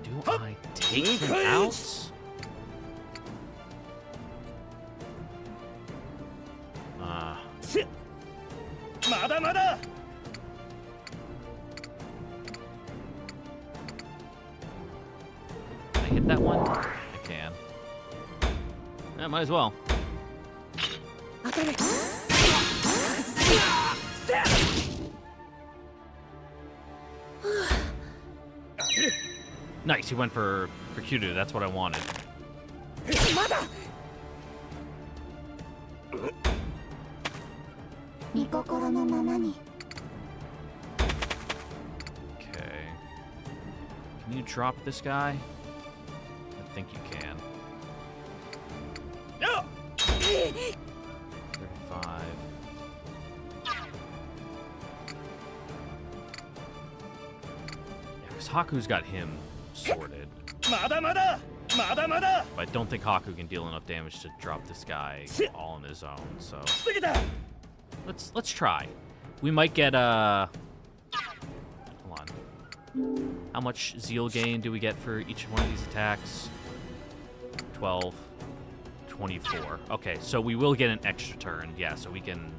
Do I take him out? Shit. まだまだ。 Can I hit that one? I can. Yeah, might as well. 当たれ。 Nice, he went for Kudu. That's what I wanted. まだ。御心のままに Okay. Can you drop this guy? I think you can. 35. Yeah, because Haku's got him sorted. まだまだ。まだまだ。 But I don't think Haku can deal enough damage to drop this guy all on his own, so 過ぎた。 let's try. We might get hold on. How much zeal gain do we get for each one of these attacks? 12, 24. Okay, so we will get an extra turn. Yeah, so we can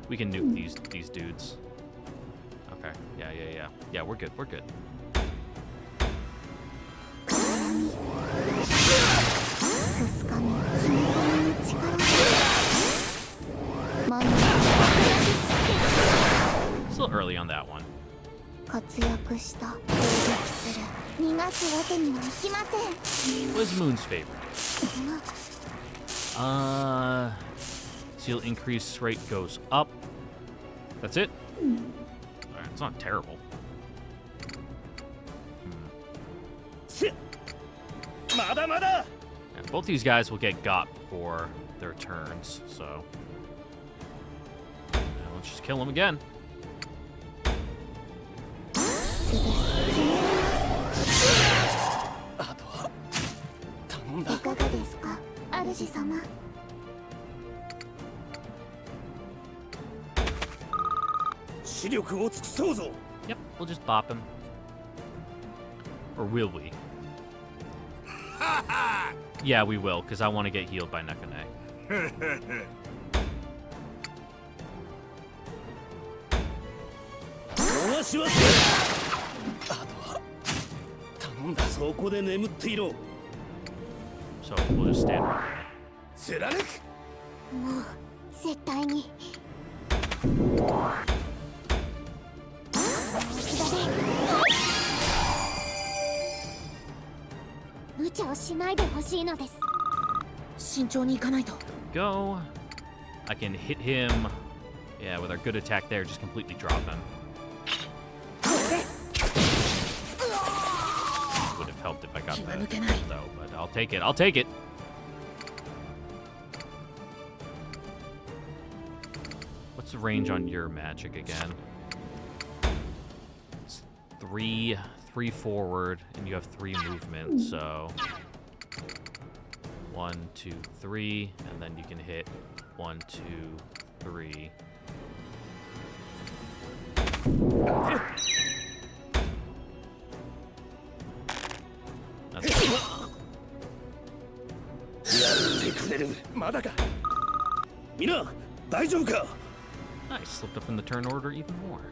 nuke these dudes. Okay. Yeah. Yeah, we're good. We're good. くすかみ君の力真ん中 Still early on that one. 活躍した攻撃する逃がすわけにはいきません What is Moon's favorite? Zeal increase rate goes up. That's it? Alright, it's not terrible. まだまだ。 And both these guys will get got for their turns, so Let's just kill him again. あとは頼んだ。いかがですか、主様。視力を尽くそうぞ。 Yep, we'll just bop him. Or will we? Yeah, we will, because I want to get healed by Nekane. 逃しはせん。あとは頼んだ。そこで眠っていろ。 So we'll just stand right 貫く。もう絶対に。無茶をしないでほしいのです。慎重に行かないと。 there. Go. I can hit him. Yeah, with our good attack there, just completely drop him. Would have helped if I got that, though, but I'll take it. I'll take it. What's the range on your magic again? It's three forward, and you have 3 movement, so 1, 2, 3, and then you can hit 1, 2, 3. That's やってくれる。まだか。みんな大丈夫か。 nice. Slipped up in the turn order even more.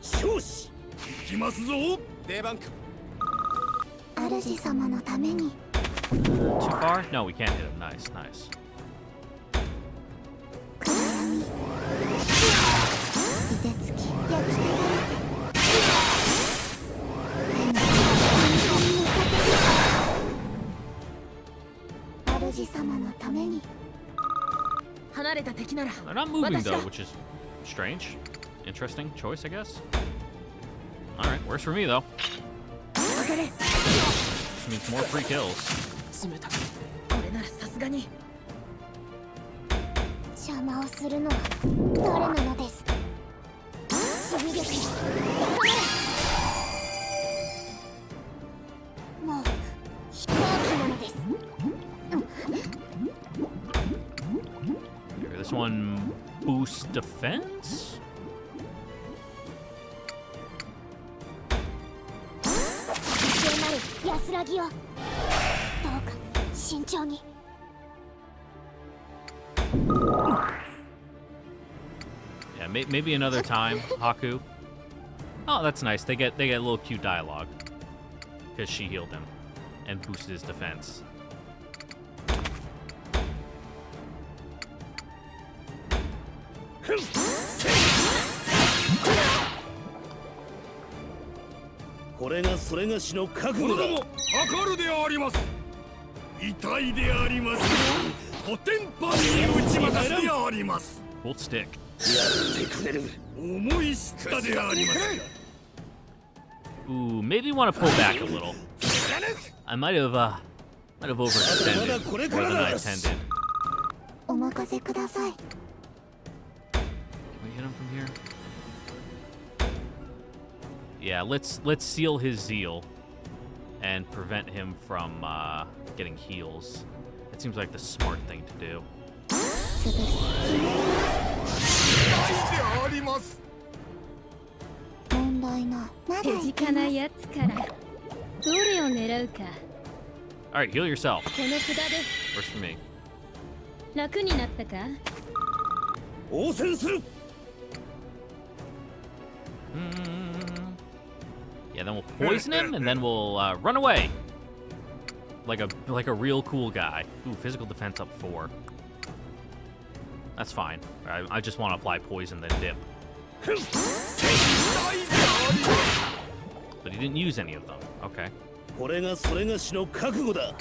少子行きますぞ。出番か。主様のために。 Too far? No, we can't hit him. Nice, nice. 暗闇。凍てつき焼きたがる。主様のために。離れた敵なら They're not moving though, which is strange. Interesting choice, I guess. Alright, works for me though. 当たれ。 Which means more free kills. 冷たく。これならさすがに。邪魔をするのは誰なのです。守備力は高め。もう飛行機なのです。 Here, this one boosts defense? 聖なる安らぎを。どうか慎重に。 Yeah, maybe another time, Haku. Oh, that's nice. They get a little cute dialogue. Because she healed him and boosted his defense. これがそれがしの覚悟だ。測るであります。痛いであります。コテンパンに打ち負かすであります。 Full stick. やってくれる。思い知ったであります。 Ooh, maybe want to pull back a little. I might have overextended more than I intended. お任せください。 Can we hit him from here? Yeah, let's seal his zeal and prevent him from getting heals. That seems like the smart thing to do. 潰す。問題ない。まだ手いけ近なます。やつからどれを狙うか。 All right, heal yourself. この札で First for me. 楽になったか。応戦する。 Yeah, then we'll poison him and then we'll run away. Like a real cool guy. Ooh, physical defense up 4. That's fine. I just want to apply poison then dip. But he didn't use any of them. Okay. これがそれがしの覚悟だ。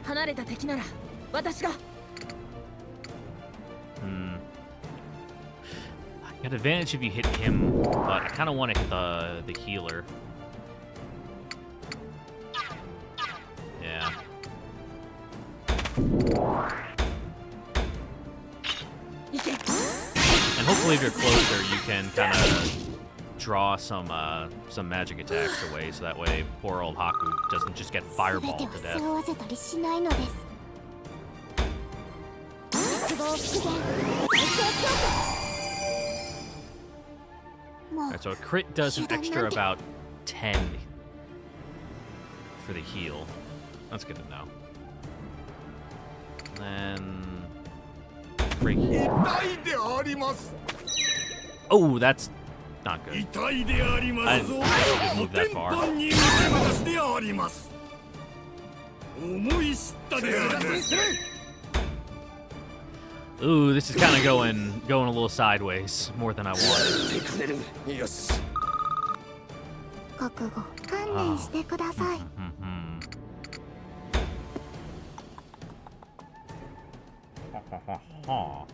離れた敵なら私が。You got advantage if you hit him, but I kind of want to hit the healer. And hopefully if you're closer, you can kind of draw some magic attacks away, so that way poor old Haku doesn't just get 全て fireballed を to 背 death. 負わせたりしないのです。絶望復元最強強化。もう Alright, so a crit does an extra about 10 for the heal. That's good to know. Then... Break. 痛いであります。 Oh, that's not good. 痛いでありますぞ。 I didn't move that far. 天板に受け渡しであります。思い知ったですね。 Ooh, this is kind of going a little sideways, more than I wanted. よし。覚悟観念してください。 Mhm. Huh.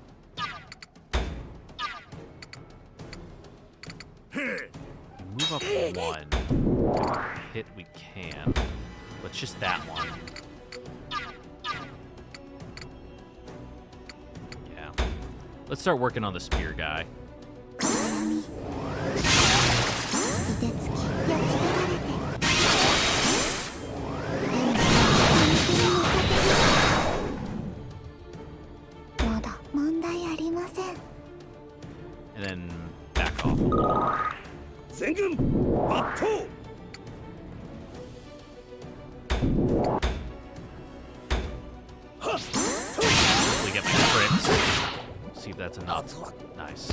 Move up one. Hit we can. But just that one. Yeah. Let's start working on the spear guy. 凍てつき焼き取られて。まだ問題ありません。 And then back off. 全軍抜刀。 We get my crits. See if that's enough. Nice.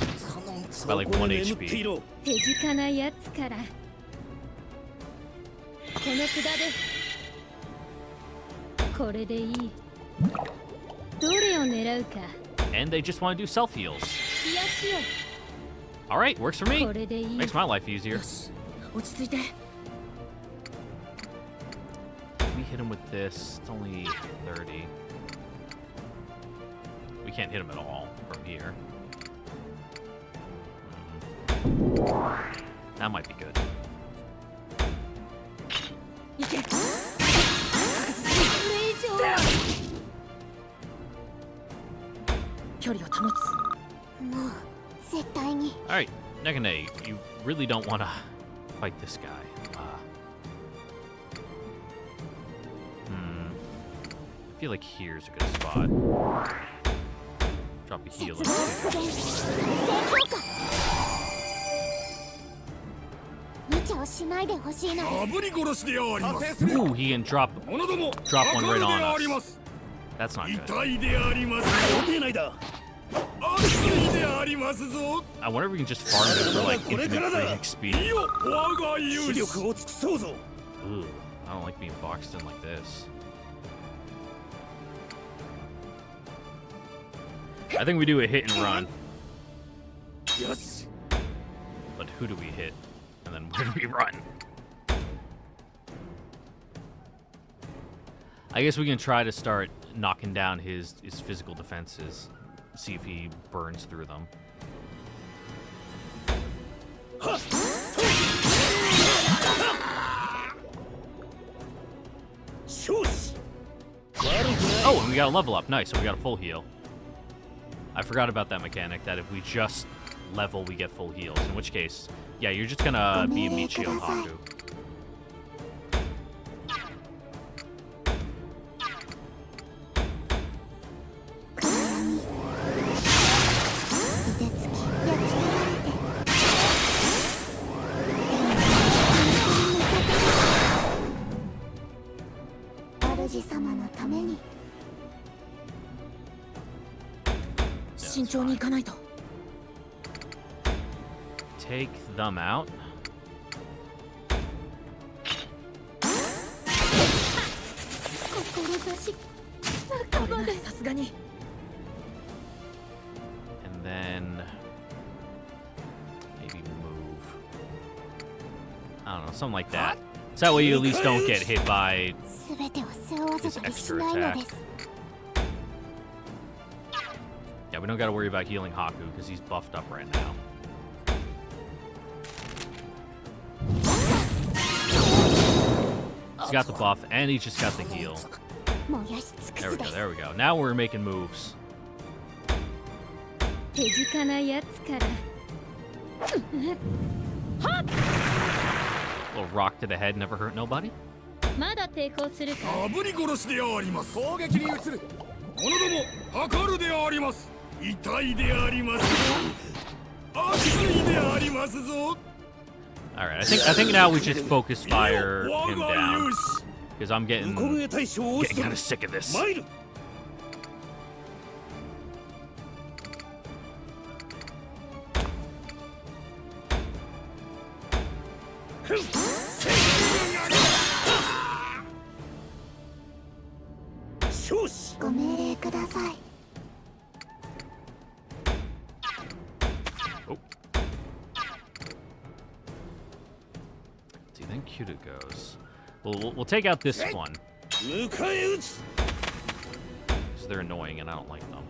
By like 1 HP. 手近なやつからこの札でこれでいいどれを狙うか And they just want to do self heals. 癒しよ Alright, works for me. これでいい Makes my life easier. 落ち着いて。 We hit him with this. It's only 30. We can't hit him at all from here. That might be good. 行け。これ以上は距離を保つ。もう絶対に。 Alright, Negane, you really don't want to fight this guy. I feel like here's a good spot. Drop a heal 絶望 in 復 too. 元再生強化。無茶をしないでほしいのです。炙り殺しであります。 Ooh, he can drop 者ども Drop one right で on ありま us. す。 That's not good. 痛いであります。予定内だ。熱いでありますぞ。 I wonder if we can just farm it for like infinite free speed. いよ我が勇士。力を尽くそうぞ。 Ooh, I don't like being boxed in like this. I think we do a hit and run. よし。 But who do we hit? And then where do we run? I guess we can try to start knocking down his physical defenses. See if he burns through them. Oh, and we got a level up. Nice, so we got a full heal. I forgot about that mechanic, that if we just level, we get full heals. In which case, yeah, you're just gonna be a Michio Haku. Take 慎重に行かないと。 Take them out. これならさすがに。 And then maybe move. I don't know, something like that. So that way you at least don't get hit by 全てを背負わせたりしないのです。 Yeah, we don't gotta worry about healing Haku because he's buffed up right now. He's got the buff and he just got the heal. There we go, there we go. Now we're making moves. 手近なやつから Little rock to the head, never hurt nobody. まだ抵抗するか炙り殺しであります。攻撃に移る。者ども、測るであります。痛いでありますぞ。熱いでありますぞ。 Alright, I think now we just focus fire him down. Because I'm getting kind of sick of this. Oh. See, then Kyudo goes. We'll take out this one. Because they're annoying and I don't like them.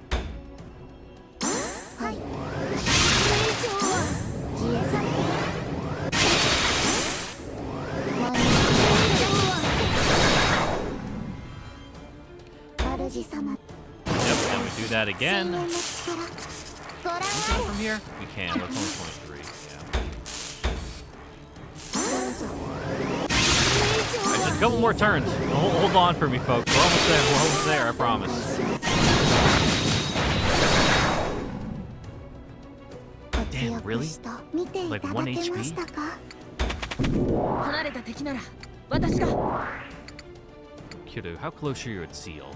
Yep, and we do that again. Can we go from here? We can, but it's only 23. Yeah. Alright, just a couple more turns. Hold on for me, folks. We're almost there. We're almost there, I promise. Damn, really? Like 1 HP? 離れた敵なら私が Kyudo, how close are you at Seal?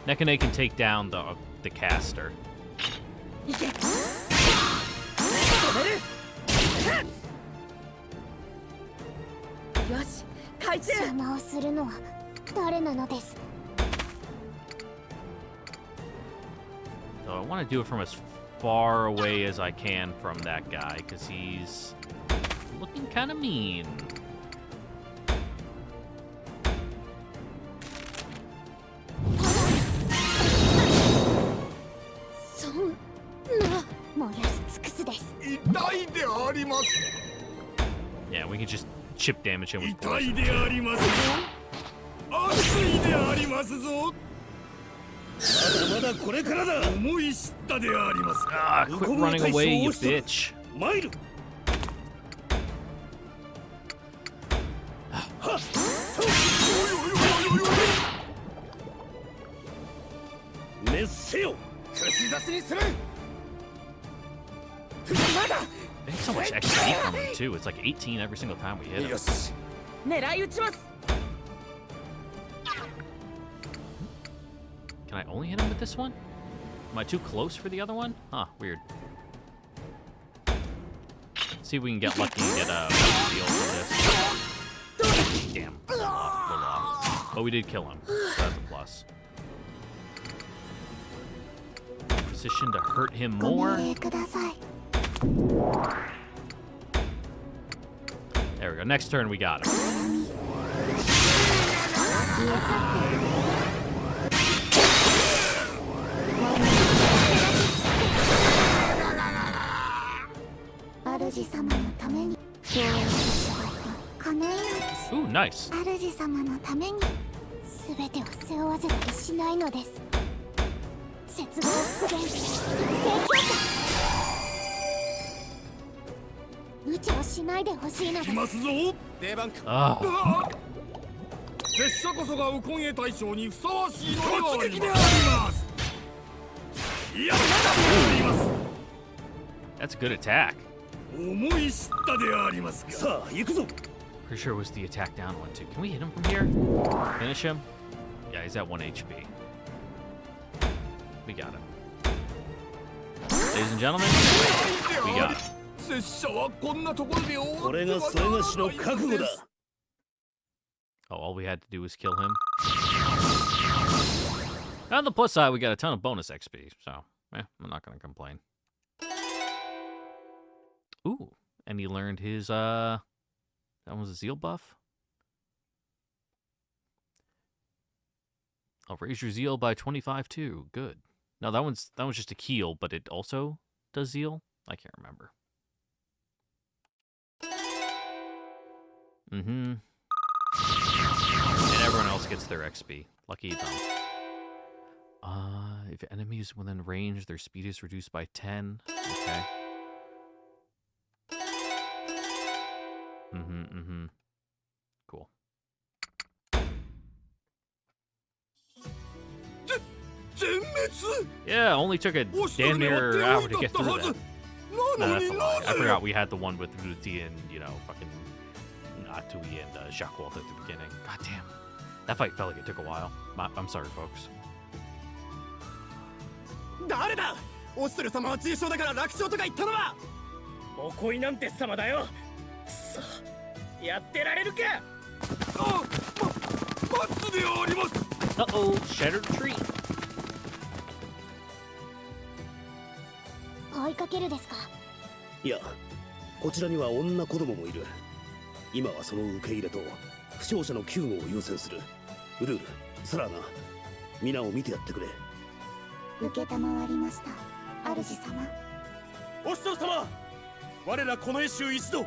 Nekane can take down the caster. 行け止めるよし海中邪魔をするのは誰なのです So I want to do it from as far away as I can from that guy, because he's looking kind of mean. Yeah, we can just chip damage him with poison. Ah, quit running away, you bitch. They have so much XP from him too. It's like 18 every single time we hit him. 狙い撃ちます Can I only hit him with this one? Am I too close for the other one? Huh, weird. Let's see if we can get lucky and get a deal for this. Damn. Pull off. But we did kill him. So that's a plus. Position to hurt him more. There we go. Next turn, we got him. Ooh, nice. 主様のために全てを背負わせたりしないのです接合復元再生強化無茶をしないでほしいのです Ah. 拙者こそがウコンエ大将にふさわしいのではありますいやまだであります That's a good attack. 思い知ったでありますかさあ行くぞ Pretty sure it was the attack down one too. Can we hit him from here? Finish him? Yeah, he's at 1 HP. We got him. Ladies and gentlemen, we got him. 拙者はこんなところで終わってはこれがそれがしの覚悟だ Oh, all we had to do was kill him. On the plus side, we got a ton of bonus XP, so I'm not gonna complain. Ooh, and he learned his that was a zeal buff. I'll raise your zeal by 25 too. Good. No, that one's just a heal, but it also does zeal. I can't remember. Mm-hmm. And everyone else gets their XP. Lucky them. If enemies within range, their speed is reduced by 10. Okay. Mm-hmm. Cool. Yeah, only took a damn near hour to get through that. No, that's a lie. I forgot we had the one with Ruti and, fucking Atui and Jacquard at the beginning. God damn. That fight felt like it took a while. I'm sorry, folks. 誰だオストル様は重傷だから楽勝とか言ったのはお恋なんて様だよくそやってられるか待つであります Uh-oh, shattered tree. 追いかけるですか？いや、こちらには女子供もいる。今はその受け入れと負傷者の救護を優先する。ウルール、サラーナ、皆を見てやってくれ。承りました、主様。オストル様我らこの絵集一同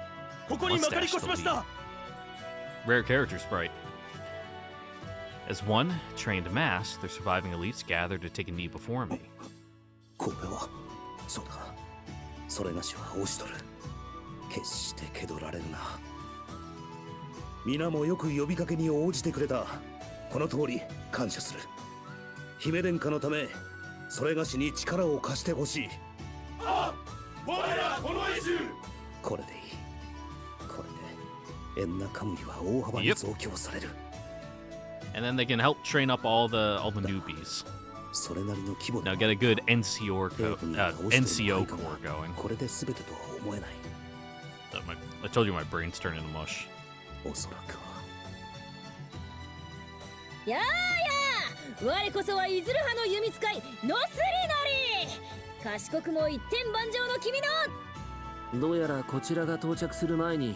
ここにまかり越しました Rare character sprite. As one trained mass, the surviving elites gather to take a knee before me. これは、そうだ。それがしはオシトル。決して気取られるな。皆もよく呼びかけに応じてくれた。この通り感謝する。姫殿下のため、それがしに力を貸してほしい。ああ我らこの絵集これでいい。これでエンナカムイは大幅に増強される。And then they can help train up all the newbies. それなりの規模 Now get a good NCO core going. これで全てとは思えない。I told you my brain's turning to mush. おそらくは。やーや我こそはイズル派の弓使いノスリノリ賢くも一点万丈の君のどうやらこちらが到着する前に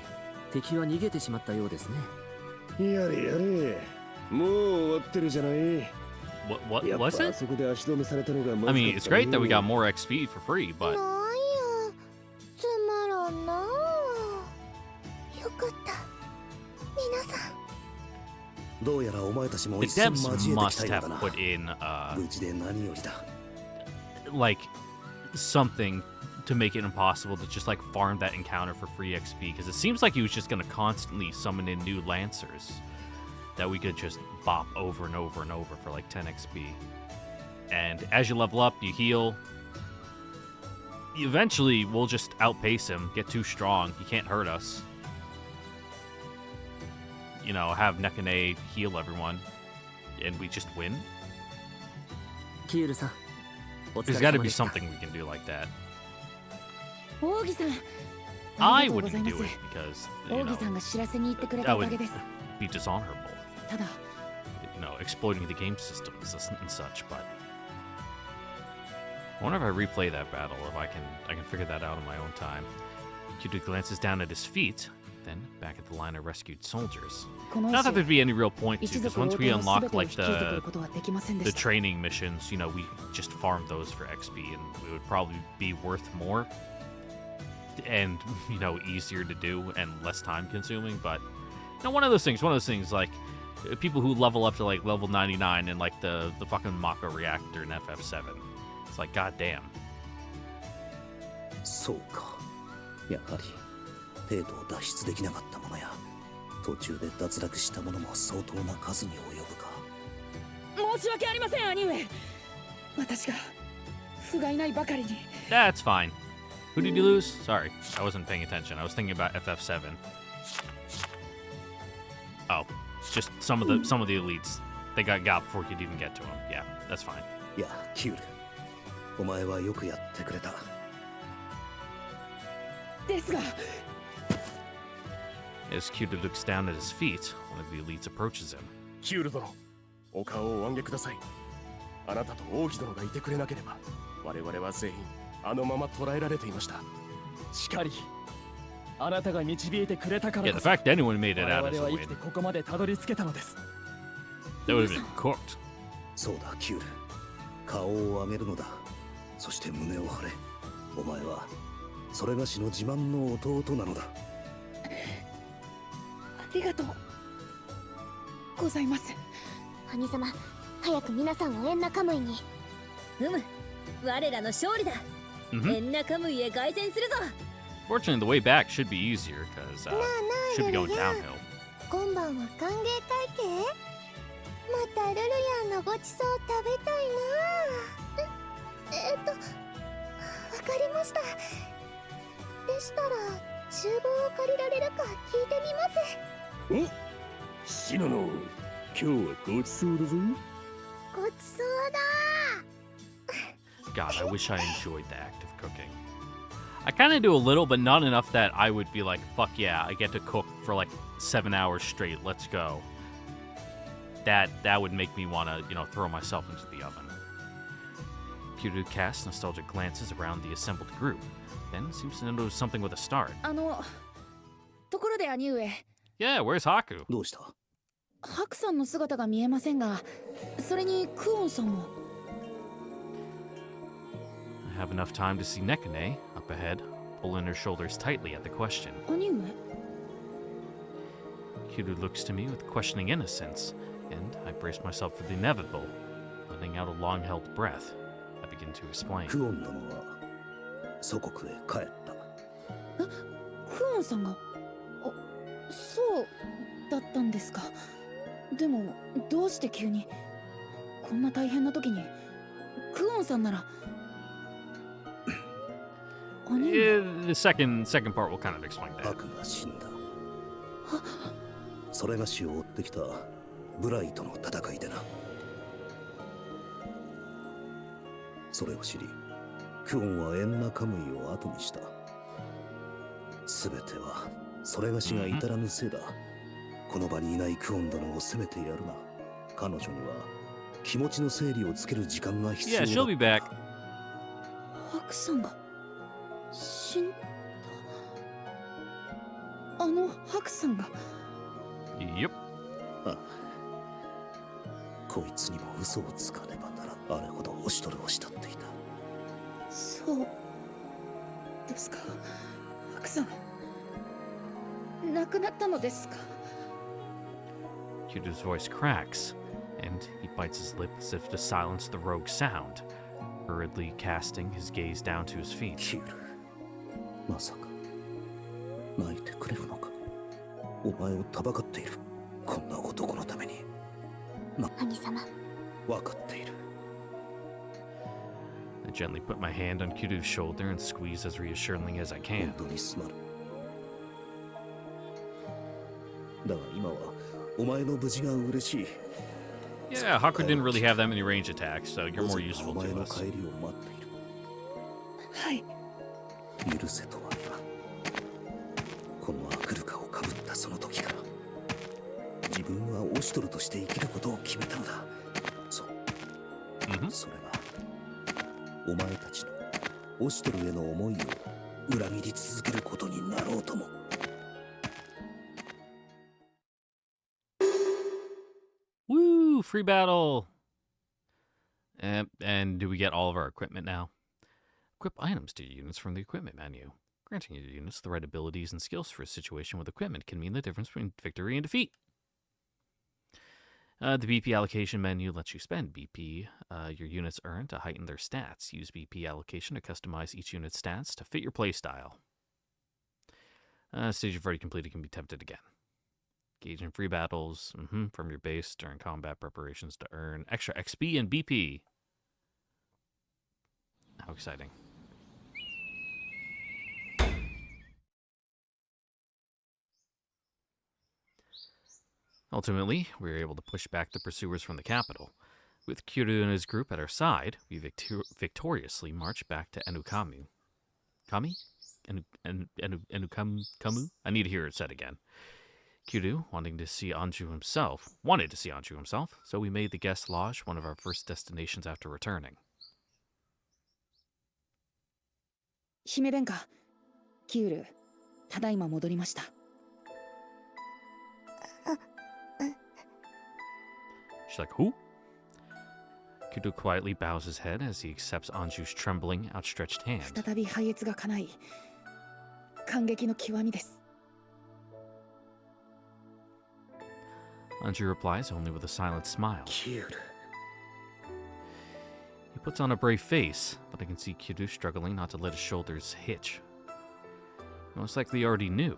敵は逃げてしまったようですね。やれやれ、もう終わってるじゃない。What やっぱ was あ it? そこで足止めされたのがま I ずか mean, っ it's たね great that we got more XP for free, なん but やつまらんなあ。よかった皆さん。どうやらお前たちも the 一戦 devs 交えてき must たよ have うだな。 put in 無事で何よりだ。 like something to make it impossible to just like farm that encounter for free XP, because it seems like he was just going to constantly summon in new lancers that we could just bop over and over and over for like 10 XP. And as you level up, you heal. Eventually, we'll just outpace him, get too strong. He can't hurt us. Have Nekane heal everyone, and we just win. キュールさん、お疲れ There's got to 様 be でした。 something we can do like that. 王妃さん I ありがとうござ wouldn't いま do す it because 王妃さんが知らせに行ってくれた that おか would げです。 be dishonorable. ただ Exploiting the game systems and such, but I wonder if I replay that battle, if I can figure that out in my own time. Kyudo glances down at his feet, then back at the line of rescued soldiers. この Not that 石 there'd be any real point to, 一 because 族 once 老 we 弟の unlock 全てを like 引き受けてくる the ことはできませんで the した。 training missions, we just farm those for XP, and it would probably be worth more and easier to do and less time consuming. But one of those things like people who level up to like level 99 in like the fucking Mako reactor in FF7. It's like, goddamn. そうか。やはり帝都を脱出できなかった者や途中で脱落した者も相当な数に及ぶか。申し訳ありません兄上。私が不甲斐ないばかりに。 That's fine. Who did you lose? Sorry, I wasn't paying attention. I was thinking about FF7. Oh, just some of the elites. They got before you could even get to them. Yeah, that's fine. いや、キュール、お前はよくやってくれた。ですが As Kyudo looks down at his feet, one of the elites approaches him. キュール殿お顔をお上げくださいあなたと王妃殿がいてくれなければ我々は全員あのまま捕らえられていましたしかりあなたが導いてくれたか Yeah, ら the fact that anyone made it 我 out is 々 a は生きて win. ここまでたどり着けたのです That would have been cooked. そうだ、キュール。顔を上げるのだ。そして胸を張れ。お前はそれがしの自慢の弟なのだ。りがとうございます。兄様、早く皆さんをエンナカムイに。我らの勝利だ。エンナカムイへ凱旋するぞ。 Fortunately, the way back should be easier, because should be going downhill. 今晩は歓迎会計？またルルヤンのごちそう食べたいな。わかりました。でしたら厨房を借りられるか聞いてみます。お、シノノ、今日はごちそうだぞ。ごちそうだ。 God, I wish I enjoyed the act of cooking. I kind of do a little, but not enough that I would be like, fuck yeah, I get to cook for like 7 hours straight, let's go. That would make me want to, throw myself into the oven. Kiryu casts nostalgic glances around the assembled group, then seems to notice something with a start. ところで兄上。 Yeah, where's Haku? どうした？ハクさんの姿が見えませんが、それにクオンさんも。 I have enough time to see Nekane, up ahead, pulling her shoulders tightly at the question. 兄上？ Kiryu looks to me with questioning innocence, and I brace myself for the inevitable, letting out a long-held breath. I begin to explain. クオン殿は祖国へ帰った。クオンさんが？そうだったんですか。でもどうして急にこんな大変な時にクオンさんなら。 Yeah, the second part will kind of explain ハ that. クが死んだ。それがしを追ってきたブライとの戦いでな。それを知り、クオンはエンナカムイを後にした。すべてはそれがしが至らぬせいだ。この場にいないクオン殿を責めてやるな。彼女には気持ちの整理をつける時間が必要 Yeah, だ。 she'll be back. ハクさんが死んだ。ハクさんが。 Yep. ああ、こいつにも嘘をつかねばならん。あれほど押し取るを慕っていた。そうですか。ハクさん亡くなったのですか。 Kyudo's voice cracks, and he bites his lip as if to silence the rogue sound, hurriedly casting his gaze down to his feet. キュール、まさか泣いてくれるのか。お前をたばかっている。こんな男のために。兄様。わかっている。 I gently put my hand on Kyudo's shoulder and squeeze as reassuringly as I 本 can. 当にすまぬ。だが今はお前の無事が嬉しい。 Yeah, Haku didn't really have that many range attacks, so you're more お useful 前 to の us. 帰りを待っている。はい。許せとは言わん。このアクルカをかぶったその時から自分はオシトルとして生きることを決めたのだ。そう、Mhm. それがお前たちのオシトルへの思いを裏切り続けることになろうとも。 Woo! Free battle! And do we get all of our equipment now? Equip items to your units from the equipment menu. Granting your units the right abilities and skills for a situation with equipment can mean the difference between victory and defeat. The BP allocation menu lets you spend BP your units earn to heighten their stats. Use BP allocation to customize each unit's stats to fit your playstyle. Stage you've already completed can be tempted again. Engage in free battles from your base during combat preparations to earn extra XP and BP. How exciting. Ultimately, we were able to push back the pursuers from the capital. With Kiryu and his group at our side, we victoriously marched back to Enukamu. Kami? Enukamu? I need to hear it said again. Kiryu wanted to see Anju himself, so we made the guest lodge one of our first destinations after returning. 姫殿下、キュール、ただいま戻りました。She's like, who? Kiryu quietly bows his head as he accepts Anju's trembling, outstretched hand. 再び拝謁が叶い、感激の極みです。Anju replies only with a silent smile. キュール He puts on a brave face, but I can see Kiryu struggling not to let his shoulders hitch. Most likely he already knew,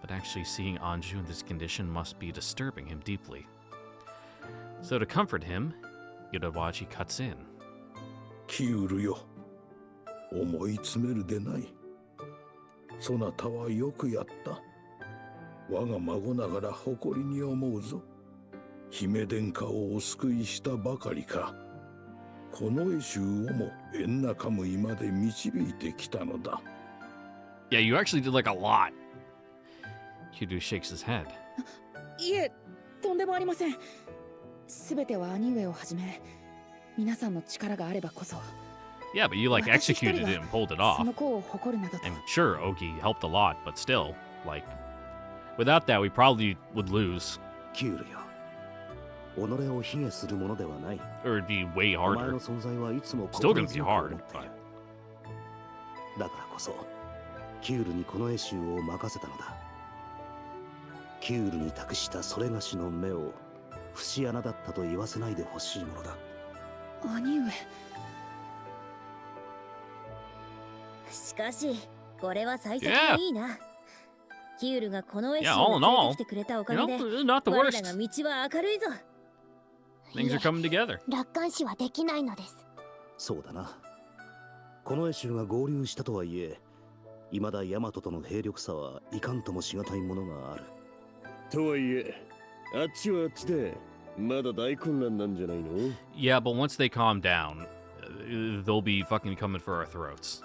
but actually seeing Anju in this condition must be disturbing him deeply. So to comfort him, Utawaji cuts in. キュールよ、思い詰めるでない。そなたはよくやった。我が孫ながら誇りに思うぞ。姫殿下をお救いしたばかりか。この絵集をも縁中無いまで導いてきたのだ。Yeah, you actually did like a lot. Kiryu shakes his head. いえ、とんでもありません。すべては兄上をはじめ、皆さんの力があればこそ。 Yeah, but you like 私一人 executed が it and pulled it そ off. の子を誇るなどと。 And sure, Ogi helped a lot, but still, like, without that, we probably would lose. キュールよ己を卑下するものではない。 Or it'd be way お前 harder. の存在はいつも Still 心 gonna be 強く hard, 思ってい but る。だからこそキュールにこの絵集を任せたのだ。キュールに託したそれがしの目を節穴だったと言わせないでほしいものだ。兄上。しかしこれは幸先がいいな。キュールがこの絵師 Yeah, を all in 連れ all, てきてくれたおか you げ know, で not the 我ら worst. が道は明るいぞ。 Things are coming together. 楽観視はできないのです。そうだな。この絵集が合流したとはいえ、未だヤマトとの兵力差はいかんともしがたいものがある。とはいえ、あっちはあっちでまだ大混乱なんじゃないの？ Yeah, but once they calm down, they'll be fucking coming for our throats.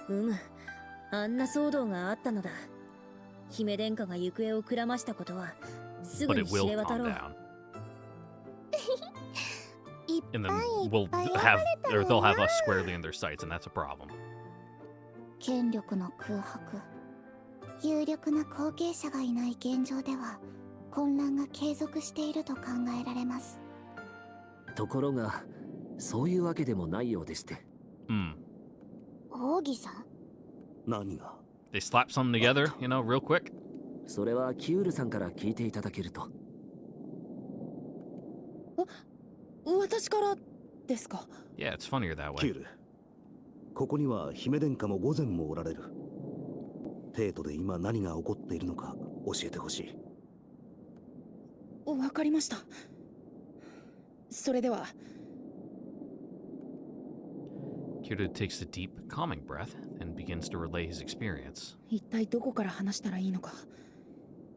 あんな騒動があったのだ。姫殿下が行方をくらましたことはすぐ But に it 知 will れ渡 calm ろう。 down. いっ And ぱ then いいっ we'll ぱい have, あら or れた they'll の have よ。 us squarely in their sights, and that's a problem. 権力の空白、有力な後継者がいない現状では混乱が継続していると考えられます。ところがそういうわけでもないようでして。王儀さん、何が？ They slap something together, you know, real quick. それはキュールさんから聞いていただけると。私からですか。 Yeah, it's funnier that キュ way. ール、ここには姫殿下も御前もおられる。帝都で今何が起こっているのか教えてほしい。わかりました。それでは。 Kiryu takes a deep, calming breath and begins to relay his experience. 一体どこから話したらいいのか。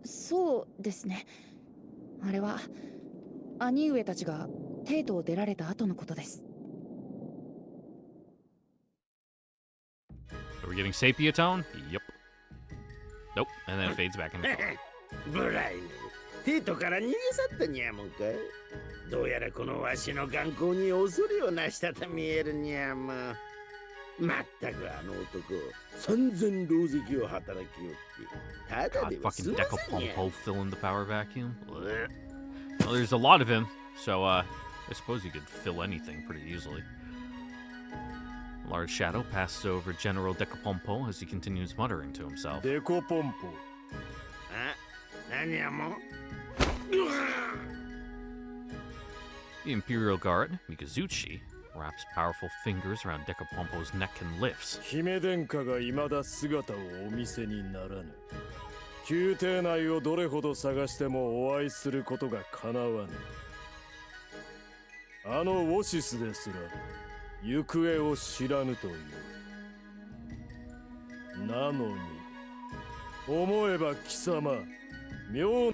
そうですね。あれは兄上たちが帝都を出られた後のことです。 Are we getting sepia tone? Yep. Nope. And then it fades back into color. ブライム、帝都から逃げ去ったにゃもんか。どうやらこのわしの眼光に恐れをなしたと見えるにゃも。まったくあの男、三千狼藉を働きよって、ただ God, では済 fucking ませんにゃ。 Decapompo filling the power vacuum. Blech. Well, there's a lot of him, so I suppose you could fill anything pretty easily. A large shadow passes over General Decapompo as he continues muttering to himself. デコポンポ。あ、何やもん。 The Imperial Guard, Mikazuchi, wraps powerful fingers around Decapompo's neck and lifts. 姫殿下が未だ姿をお見せにならぬ。宮廷内をどれほど探してもお会いすることが叶わぬ。あのウォシスですら行方を知らぬという。なのに思えば貴様妙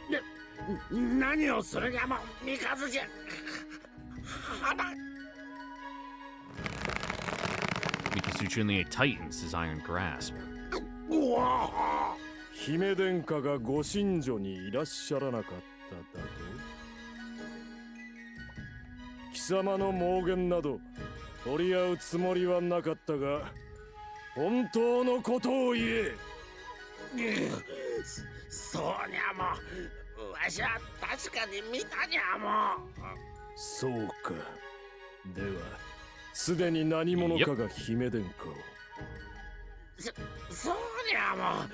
何をするやもん、三日月じゃ。Mikazuchi only tightens his iron grasp. 姫殿下がご寝所にいらっしゃらなかっただと。貴様の妄言など取り合うつもりはなかったが、本当のことを言え。そうにゃもん、わしは確かに見たにゃもん。そうか。では、すでに何者かが姫殿下を。そうにゃもん。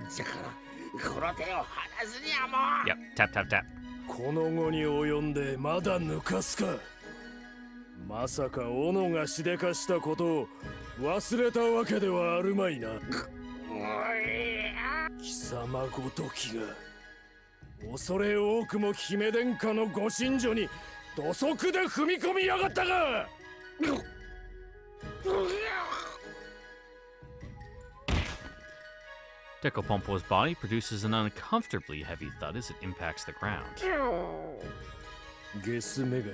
じゃからこの手を離すにゃもう。 Yep, tap, tap, tap. この後に及んでまだ抜かすか。まさか斧がしでかしたことを忘れたわけではあるまいな。貴様ごときが恐れ多くも姫殿下のご神女に土足で踏み込みやがったか。Decopompo's body produces an uncomfortably heavy thud as it impacts the ground. ゲスめが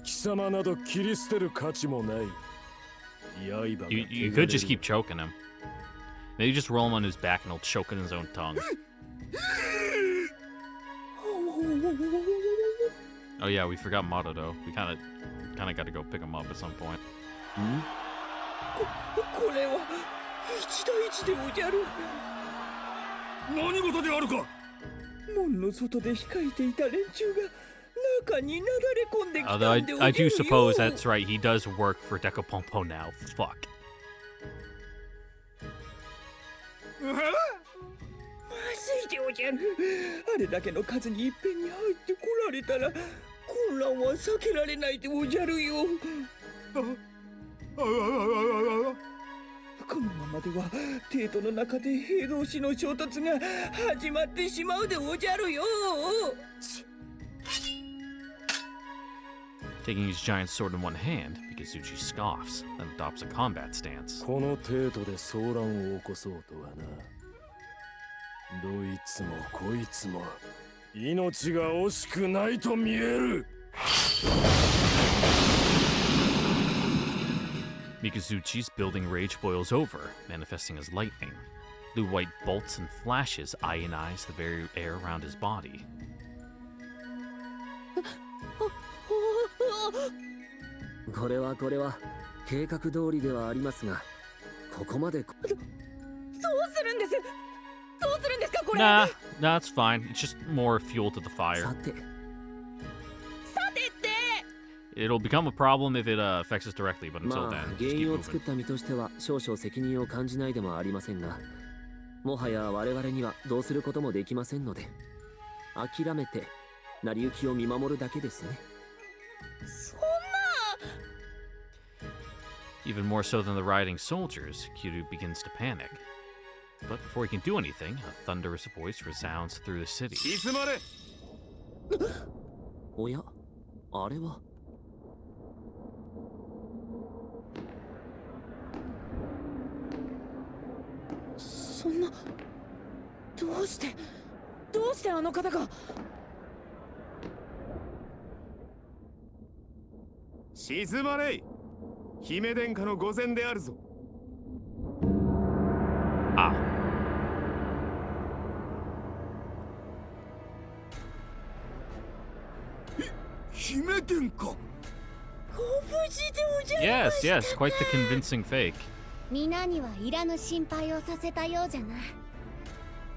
貴様など切り捨てる価値もない。刃が You could just keep choking him. Maybe just roll him on his back and he'll choke in his own tongue. Oh yeah, we forgot Madodo. We kind of got to go pick him up at some point. これは一対一でおじゃる。何事であるか。門の外で控えていた連中が中になだれ込んできた Although んでおじゃるよ。 I do suppose that's right. He does work for Decopompo now. Fuck. まずいでおじゃる。あれだけの数にいっぺんに入ってこられたら混乱は避けられないでおじゃるよ。このままでは帝都の中で兵同士の衝突が始まってしまうでおじゃるよ。 Taking his giant sword in one hand, Mikazuchi scoffs, then adopts a combat stance. この程度で騒乱を起こそうとはな。どいつもこいつも命が惜しくないと見える。Mikazuchi's building rage boils over, manifesting as lightning. Blue white bolts and flashes ionize the very air around his body. これは計画通りではありますが、ここまで。どうするんです？どうするんですかこれ？ Nah, that's fine. It's just more fuel to the fire. さて。さてって。It'll become a problem if it affects us directly, but until まあ then, 原 just keep 因を作っ moving. た身としては少々責任を感じないでもありませんが、もはや我々にはどうすることもできませんので、諦めて成り行きを見守るだけですね。そんな。 Even more so than the rioting soldiers, Kiryu begins to panic. But before he can do anything, a thunderous voice resounds through the city. 静まれ。おや、あれは。そんな。どうしてあの方が。静まれ。姫殿下の御前であるぞ。Ah. 姫殿下。ご無事でおじゃる。 Yes, yes, quite the convincing fake. 皆にはいらぬ心配をさせたようじゃな。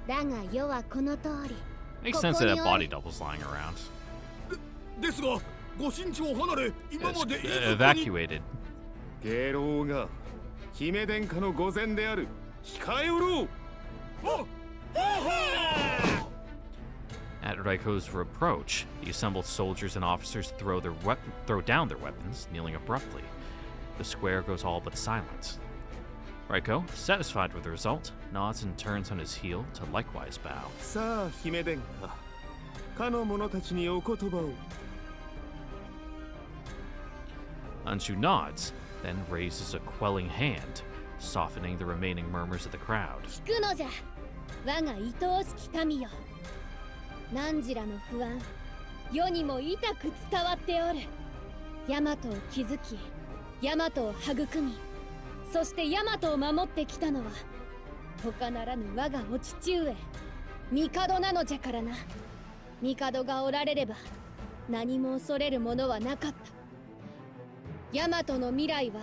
だが世はこの通り。 Makes sense that body double's lying around. ですが、ご神地を離れ、今 It's まで evacuated. 下郎が姫殿下の御前である。控えおろう。 At Raiko's reproach, the assembled soldiers and officers throw down their weapons, kneeling abruptly. The square goes all but silent. Raiko, satisfied with the result, nods and turns on his heel to likewise bow. さあ、姫殿下。かの者たちにお言葉を。 Anshu nods, then raises a quelling hand, softening the remaining murmurs of the crowd. 聞くのじゃ。我が愛おしき民よ。汝らの不安、世にも痛く伝わっておる。大和を築き、大和を育み、そして大和を守ってきたのは他ならぬ我がお父上、帝なのじゃからな。帝がおられれば何も恐れるものはなかった。大和の未来は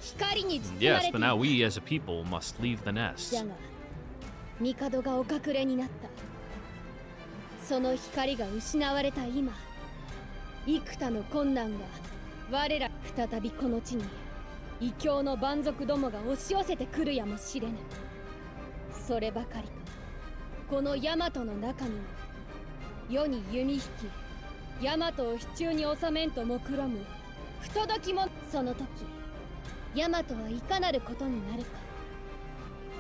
光に包まれ Yes, てい but た。 now we as a people must leave the nest. じゃが帝がお隠れになった。その光が失われた今、幾多の困難が我ら再びこの地に異教の蛮族どもが押し寄せてくるやもしれぬ。そればかりかこのヤマトの中にも世に弓引きヤマトを手中に収めんと目論む不届き者。その時ヤマトはいかなることになるか、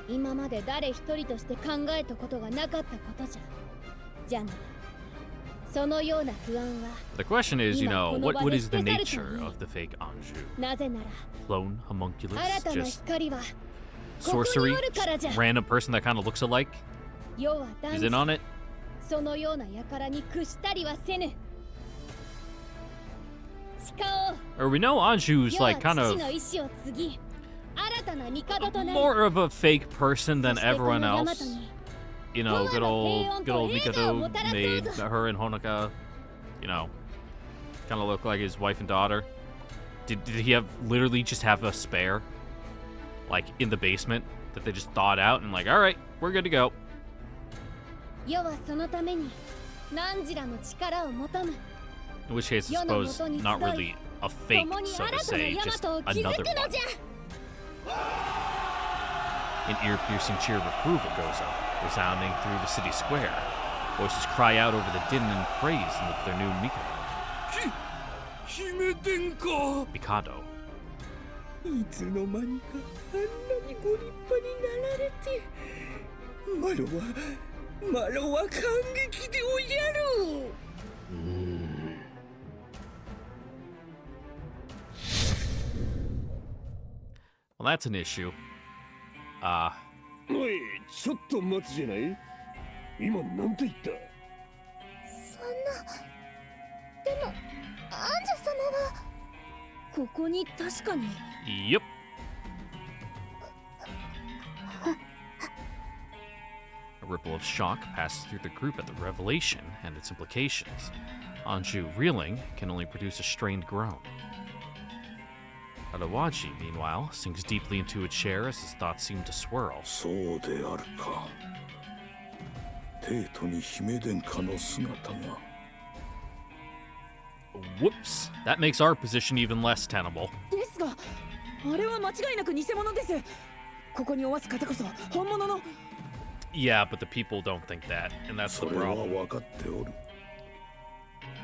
今まで誰一人として考えたことがなかったことじゃ。じゃな、そのような不安は The question is, you know, 今この場 what で is the 捨て去るといい。 nature of the fake Anju? なぜなら Clone homunculus? 新たな Just 光はここに sorcery? おるからじゃ。 Random person that kind of looks alike? 世は断 Is in じ on it? そのような輩に屈したりはせぬ。誓おう。 Or we know Anju's 世は like kind 父 of の意志を継ぎ新たな帝となり、 more of a fake person そ than してこの everyone ヤマ else. トに You know, good old Mikado 平 made 和と her and Honoka, you know, kind of look like his wife and daughter. Did he have literally just have a spare, like in the basement that they just thawed out and like, all right, we're good to go. 世はそのために何時らの力を求む。 In which case, I suppose not really a fake, 共に so 新 to たな say, ヤマ just トを築 another くの one. じゃ。 An ear-piercing cheer of approval goes up, resounding through the city square. Voices cry out over the din and praise of their new Mikado. 姫殿下。 Mikado. いつの間にかあんなにご立派になられて、マロは感激でおじゃる。Well, that's an issue. おい、ちょっと待つじゃない。今なんて言った。そんな。でもアンジャ様はここに確かに。 Yep. A ripple of shock passes through the group at the revelation and its implications. Anju, reeling, can only produce a strained groan. Utawaji, meanwhile, sinks deeply into a chair as his thoughts seem to swirl. そうであるか。帝都に姫殿下の姿が。 Whoops. That makes our position even less tenable. ですが、あれは間違いなく偽物です。ここにおわす方こそ本物の。Yeah, but the people don't think that, and that's そ the れは problem. 分かっておる。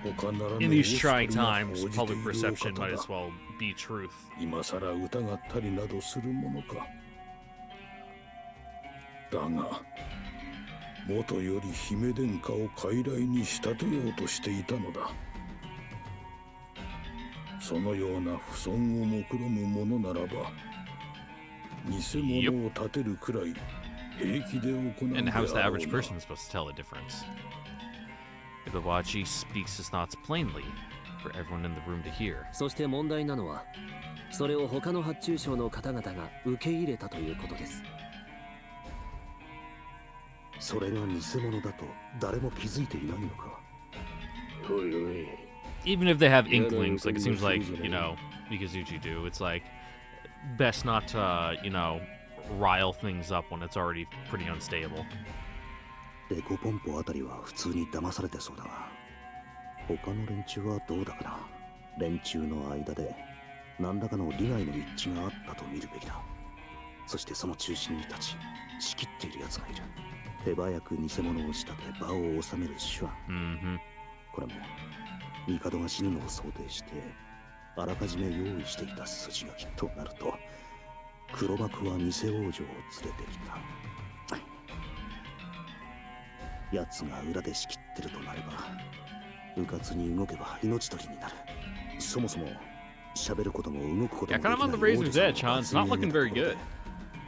他ならぬ In these オスト trying リが times, 報じてい public るお perception 方 might だ as well be truth. 今さら疑ったりなどするものか。だが、元より姫殿下を傀儡に仕立てようとしていたのだ。そのような不損を目論むものならば、偽物を立てるくらい平気で行う And であ how's the ろう average な。 person supposed to tell the difference? Utawaji speaks his thoughts plainly for everyone in the room to hear. そして問題なのは、それを他の発注省の方々が受け入れたということです。それが偽物だと誰も気づいていないのか。おいおい。 Even if they have inklings, like it seems like, you know, Mikazuchi do, it's like best not to, you know, rile things up when it's already pretty unstable. デコポンポあたりは普通に騙されてそうだが、他の連中はどうだかな。連中の間で何らかの利害の一致があったと見るべきだ。そしてその中心に立ち仕切っている奴がいる。手早く偽物を仕立て場を収める手腕。Mm-hmm. これも帝が死ぬのを想定してあらかじめ用意していた筋書きとなると、黒幕は偽王女を連れてきた。奴が裏で仕切ってるとなれば、迂闊に動けば命取りになる。そもそも喋ることも動くことも Yeah, できない kind of on the 王 razor's 女さん edge, huh? It's not looking very good.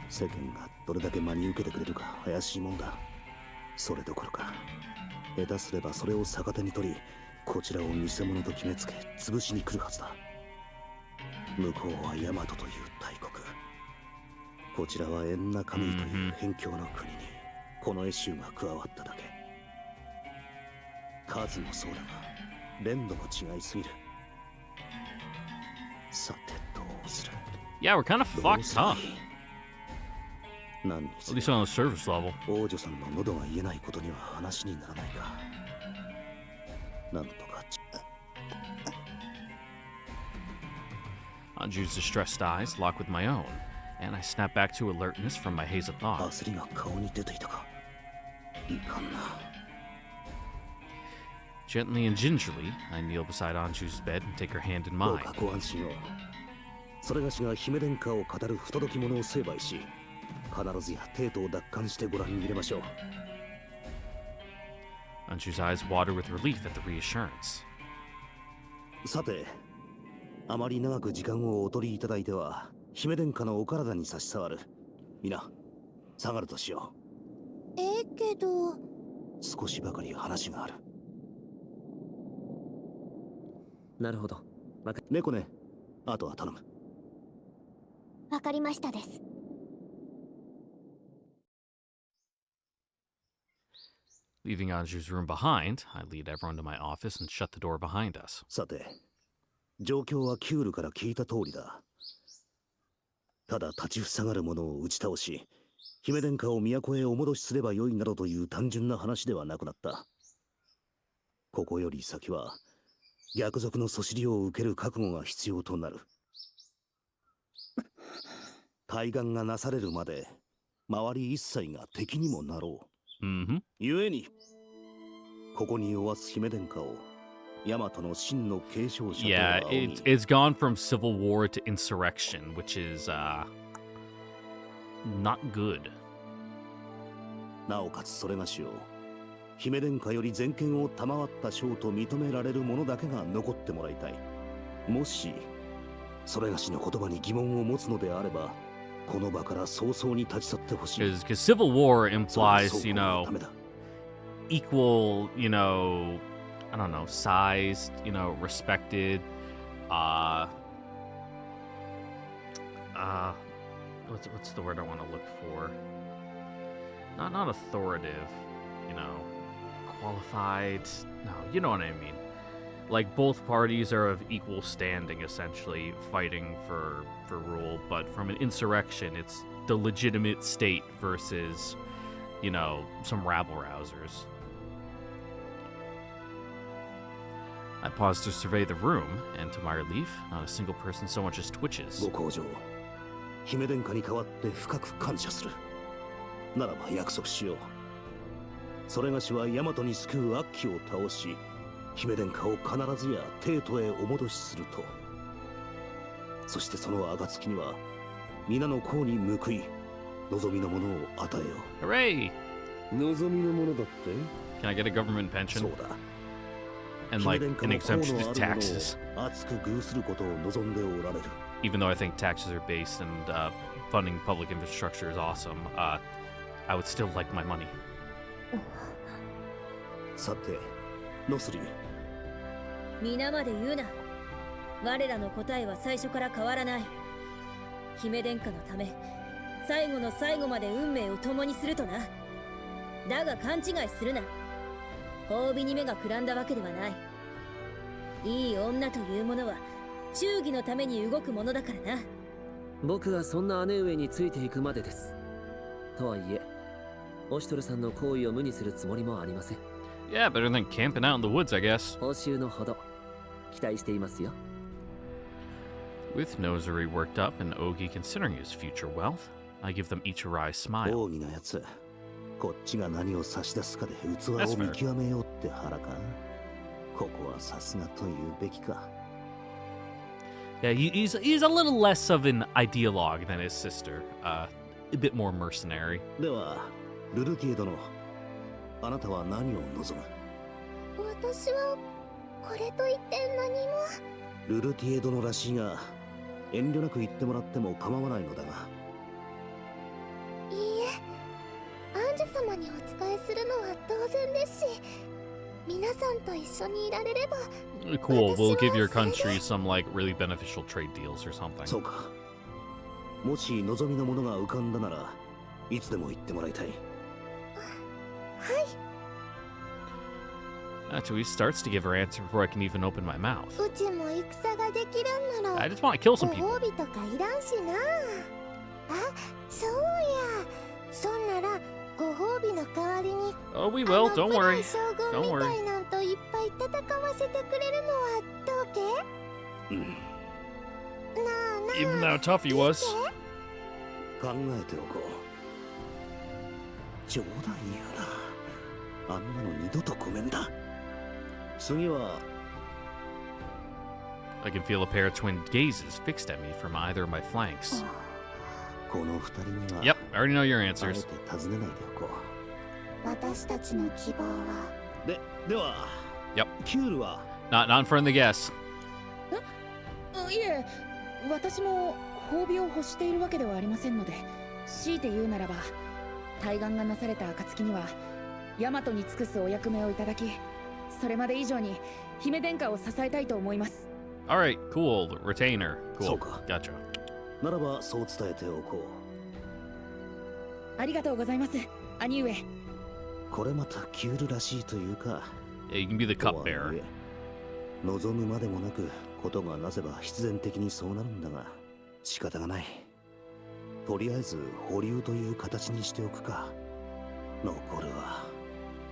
世間がどれだけ真に受けてくれるか怪しいもんだ。それどころか、下手すればそれを逆手に取り、こちらを偽物と決めつけ潰しに来るはずだ。向こうはヤマトという大国、こちらはエンナカムイという辺境の国にこのエシュが加わっただけ。数もそうだが連度も違いすぎる。さてどうする。 Yeah, we're kind of どう fucked, すれば huh? いい。何に At せよ least on the surface level. 王女さんの喉が言えないことには話にならないか。なんとかAnju's distressed eyes lock with my own, and I snap back to alertness from my haze of thought. 焦りが顔に出ていたか。いかんな。 Gently and gingerly, I kneel beside Anju's bed and take her hand in どう mine. かご安心を。それがしが姫殿下を語る不届き者を成敗し、必ずや帝都を奪還してご覧に入れましょう。 Anju's eyes water with relief at the reassurance. さて、あまり長く時間をお取りいただいては、姫殿下のお体に差し障る。皆、下がるとしよけどう。少しばかり話がある。なるほど。猫ね、あとは頼む。わかりましたです。Leaving Anju's room behind, I lead everyone to my office and shut the door behind us. さて、状況はキュールから聞いた通りだ。ただ立ちふさがる者を打ち倒し、姫殿下を都へお戻しすればよいなどという単純な話ではなくなった。ここより先は、逆賊のそしりを受ける覚悟が必要となる。対岸がなされるまで、周り一切が敵にもなろう。Mm-hmm. 故に、ここに弱す姫殿下を、大和の真の継承者と Yeah, 仰ぎ it's gone from civil war to insurrection, which is not good. なおかつそれがしを、姫殿下より全権を賜った将と認められる者だけが残ってもらいたい。もし、それがしの言葉に疑問を持つのであれば、この場から早々に立ち去ってほしい。 Because civil war それは implies, 双 you 方の know, ためだ。 equal, you know, I don't know, sized, you know, respected, what's the word I want to look for? Not authoritative, you know, qualified. No, you know what I mean. Like both parties are of equal standing, essentially fighting for rule. But from an insurrection, it's the legitimate state versus, you know, some rabble rousers. I pause to survey the room, and to my relief, not a single person so much as twitches. ご皇女、姫殿下に代わって深く感謝する。ならば約束しよう。それがしは大和に救う悪鬼を倒し、姫殿下を必ずや帝都へお戻しすると。そしてその暁には、皆の功に報い、望みのものを与えよう。 Hooray! 望みのものだって Can I get a government そう pension? だ。 And 姫 like 殿 an 下も exemption 功 to のあるものを taxes. 熱く遇することを望んでおられる。 Even though I think taxes are based and funding public infrastructure is awesome, I would still like my money. さて、ノスリー。皆まで言うな。我らの答えは最初から変わらない。姫殿下のため、最後の最後まで運命を共にするとな。だが勘違いするな。褒美に目がくらんだわけではない。いい女というものは忠義のために動くものだからな。僕がそんな姉上についていくまでです。とはいえ、オシュトルさんの行為を無にするつもりもありません。 Yeah, better than camping out in the woods, I guess. 報酬のほど期待していますよ。 With Nosuri worked up and Ogi considering his future wealth, I give them each a wry smile. 大義なやつ。こっちが何を差し出すかで器を That's fair. 見極めようって腹か。ここはさすがと言うべきか。 Yeah, he's a little less of an ideologue than his sister. A bit more mercenary. では、ルルティエ殿、あなたは何を望む？私はこれといって何も。ルルティエ殿らしいが、遠慮なく言ってもらっても構わないのだが。いいえ、アンジュ様にお仕えするのは当然ですし、皆さんと一緒にいられれば。 Cool, we'll give your country some like really beneficial trade deals or something. そうか。もし望みのものが浮かんだなら、いつでも言ってもらいたい。Actually, he starts to give her answer before I can even open my mouth. うちも戦ができるんなら I just want to kill ご some people. 褒美とかいらんしな。あ、そうや。そんならご褒美の代わりに Oh, we will. Don't プラ worry. イ将軍 Don't み worry. たいなんといっぱい戦わせてくれるのはどうけ？うん。なあなあ。 Even how tough he was. 考えておこう。冗談言うな。あんなの二度とごめんだ。次は I can feel a pair of twin gazes fixed at me from either of my flanks. この二人には Yep, I already know your あえ answers. て尋ねないでおこ私たちの希望はう。では Yep. キュールは Not in front of the guess. いえ、私も褒美を欲しているわけではありませんので、強いて言うならば、対岸がなされた暁には大和に尽くすお役目をいただき、それまで以上に姫殿下を支えたいと思います。All right, cool. Retainer. Cool. そうか。 Gotcha. ならばそう伝えておこありがとうございます、兄上。う。これまたキュールらしいというか、 Yeah, you can be the とは cupbearer. 言え望むまでもなくことがなせば必然的にそうなるんだが仕方がない。とりあえず保留という形にしておくか。残るは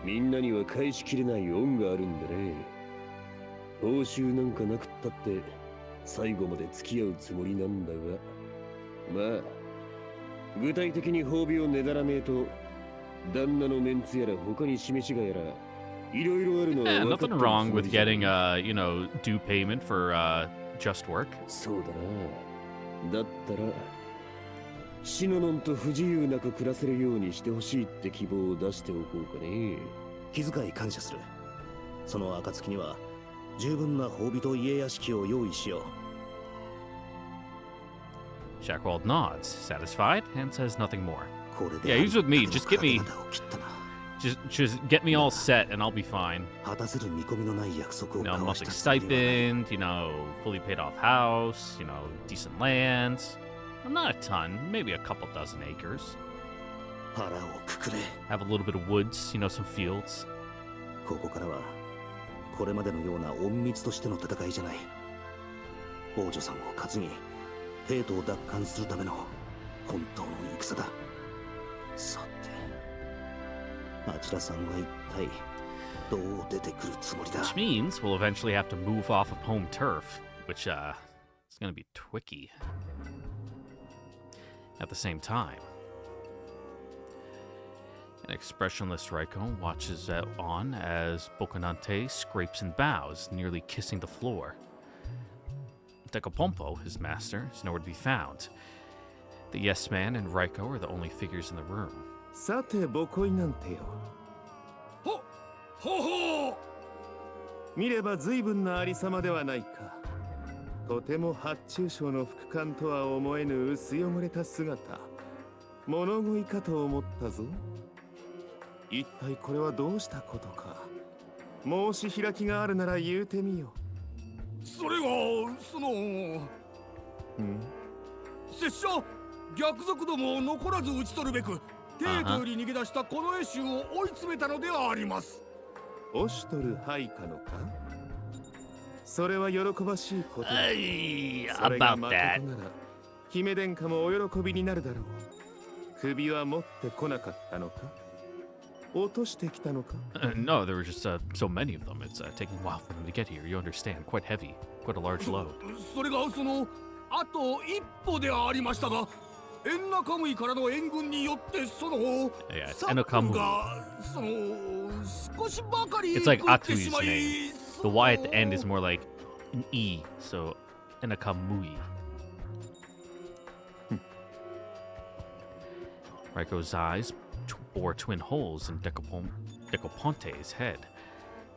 みんなには返しきれない恩があるんだね。報酬なんかなくったって最後まで付き合うつもりなんだが、まあ具体的に褒美をねだらねえと旦那のメンツやら他に示しがやらいろいろあるのは Yeah, 分かって nothing る wrong つも with りじゃない getting, due payment for, just work. そうだな。だったらシノノンと不自由なく暮らせるようにしてほしいって希望を出しておこうかね。気遣い感謝する。その暁には十分な褒美と家屋敷を用意しよう。 Shackwald nods, satisfied, and says nothing more. これ Yeah, で he's with me. Just get me, 体を切ったな。 just get me all set, and I'll be fine. 果たせる見込みのない約束を You know, 交わし monthly たつもりはない。 stipend, fully paid off house, decent lands. Well, not a ton, maybe a couple dozen acres. 腹をくくれ。 Have a little bit of woods, some fields. ここからはこれまでのような隠密としての戦いじゃない。王女さんを担ぎ帝都を奪還するための本当の戦だ。さてあちらさんは一体どう出てくるつもりだ。 Which means we'll eventually have to move off of home turf, which, is gonna be tricky. At the same time, an expressionless Raiko watches on as Bokanante scrapes and bows, nearly kissing the floor. Decapompo, his master, is nowhere to be found. The yes man and Raiko are the only figures in the room. さてボコイなんてよ。ほほ見れば随分なありさまではないか。とても発注省の副官とは思えぬ薄汚れた姿。物乞いかと思ったぞ。一体これはどうしたことか。申し開きがあるなら言うてみよ。それが拙者逆賊どもを残らず討ち取るべく帝都より逃げ出したこの絵衆を追い詰めたのではあります。オシュトル配下のか。それは喜ばしいことだ。それが About 誠 that. なら姫殿下もお喜びになるだろう。首は持ってこなかったのか。落としてきたのか。No, there were just so many of them. It's taking a while for them to get here. You understand, quite heavy, quite a large load. それがあと一歩でありましたが、エンナカムイからの援軍によってYeah, it's サッ Enokamui. プが少しばかり It's like 食ってし Akui's まい name. The Y at the end is more like an E, so Enakamui. Raiko's eyes bore twin holes in Decoponte's head,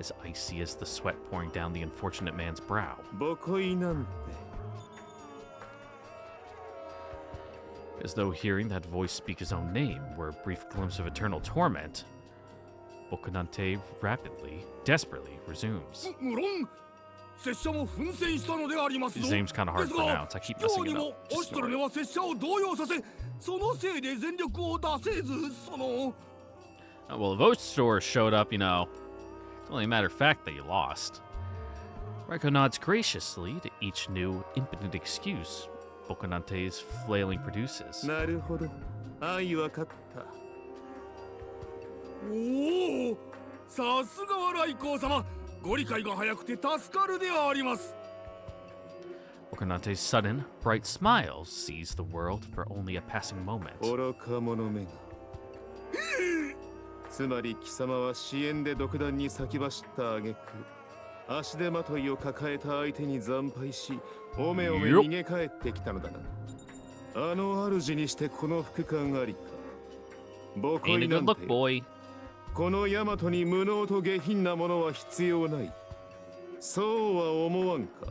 as icy as the sweat pouring down the unfortunate man's brow. ボコイなんて。 As though hearing that voice speak his own name were a brief glimpse of eternal torment, Bokanante rapidly, desperately resumes. 無論拙者も奮戦したのでありますぞ。 His name's kind of hard で to すが pronounce. I keep 今 messing 日に it も up. オ Just シトル ignore ネ it. は拙者を動揺させ、そのせいで全力を出せず、Well, if Ostor showed up, it's only a matter of fact that you lost. Raiko nods graciously to each new impotent excuse Bokanante's flailing produces. なるほど。愛わかった。おお、さすがは来光様。ご理解が早くて助かるであります。Bokanante's sudden, bright smile sees the world for only a passing moment. 愚か者めが。つまり貴様は支援で独断に先走った挙句、足手まといを抱えた相手に惨敗し、おめおめ逃げ帰ってきたのだな。あの主にしてこの副官ありか。母 Ain't a 恋な good ん look, て boy. この大和に無能と下品なものは必要ない。そうは思わんか。